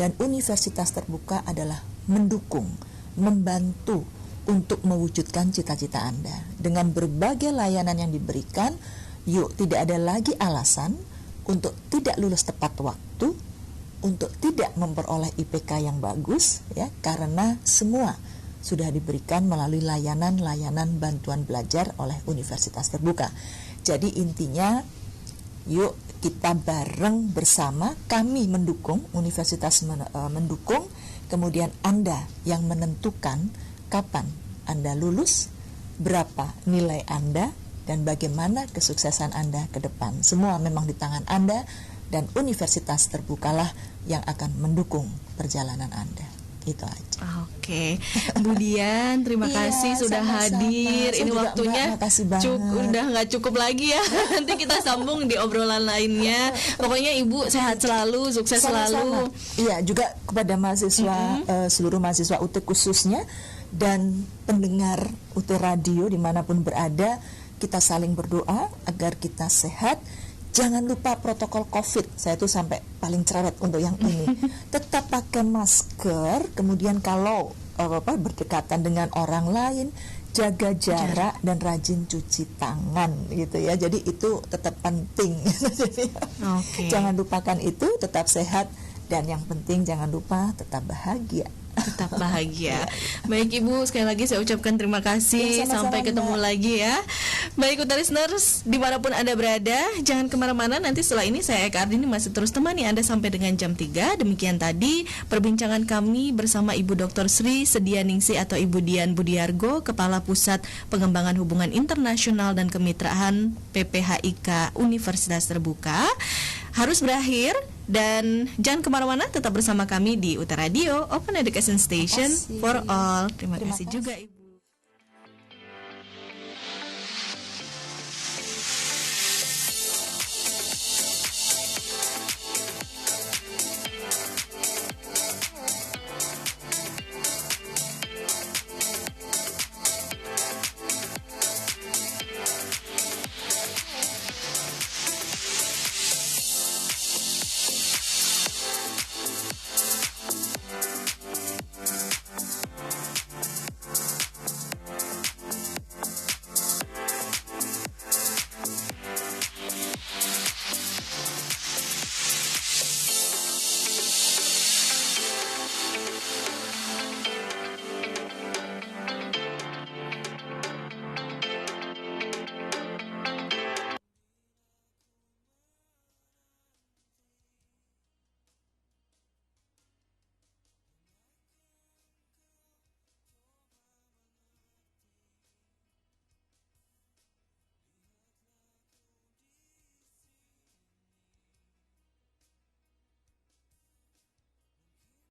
[SPEAKER 7] dan universitas terbuka adalah mendukung, membantu untuk mewujudkan cita-cita Anda. Dengan berbagai layanan yang diberikan, yuk tidak ada lagi alasan untuk tidak lulus tepat waktu, untuk tidak memperoleh IPK yang bagus ya, karena semua sudah diberikan melalui layanan-layanan bantuan belajar oleh universitas terbuka. Jadi intinya yuk kita bareng bersama, kami mendukung, universitas mendukung, kemudian Anda yang menentukan kapan Anda lulus, berapa nilai Anda, dan bagaimana kesuksesan Anda ke depan. Semua memang di tangan Anda, dan universitas terbukalah yang akan mendukung perjalanan Anda. Itu aja.
[SPEAKER 5] Oke, Bu Dian, terima kasih sudah
[SPEAKER 7] sama-sama.
[SPEAKER 5] hadir.
[SPEAKER 7] Saya
[SPEAKER 5] Ini
[SPEAKER 7] juga,
[SPEAKER 5] waktunya
[SPEAKER 7] Mbak, makasih banget.
[SPEAKER 5] udah nggak cukup lagi ya. Nanti kita sambung di obrolan lainnya. Pokoknya Ibu sehat selalu, sukses selalu.
[SPEAKER 7] Iya, juga kepada mahasiswa seluruh mahasiswa UT khususnya dan pendengar UT Radio dimanapun berada, kita saling berdoa agar kita sehat. Jangan lupa protokol COVID. Saya tuh sampai paling cerewet untuk yang ini. Tetap pakai masker. Kemudian kalau berdekatan dengan orang lain, jaga jarak dan rajin cuci tangan gitu ya. Jadi itu tetap penting. Jadi, jangan lupakan itu. Tetap sehat dan yang penting jangan lupa tetap bahagia.
[SPEAKER 5] Tetap bahagia. Baik Ibu, sekali lagi saya ucapkan terima kasih. Sampai ketemu lagi ya. Baik UT listeners, dimanapun Anda berada, jangan kemana-mana. Nanti setelah ini saya Eka Ardini masih terus temani Anda sampai dengan jam 3. Demikian tadi perbincangan kami bersama Ibu Dr. Sri Sedianingsih atau Ibu Dian Budiargo, Kepala Pusat Pengembangan Hubungan Internasional dan Kemitraan PPHIK Universitas Terbuka. Harus berakhir. Dan jangan kemana-mana, tetap bersama kami di UT Radio, Open Education Station for All. Terima kasih juga Ibu.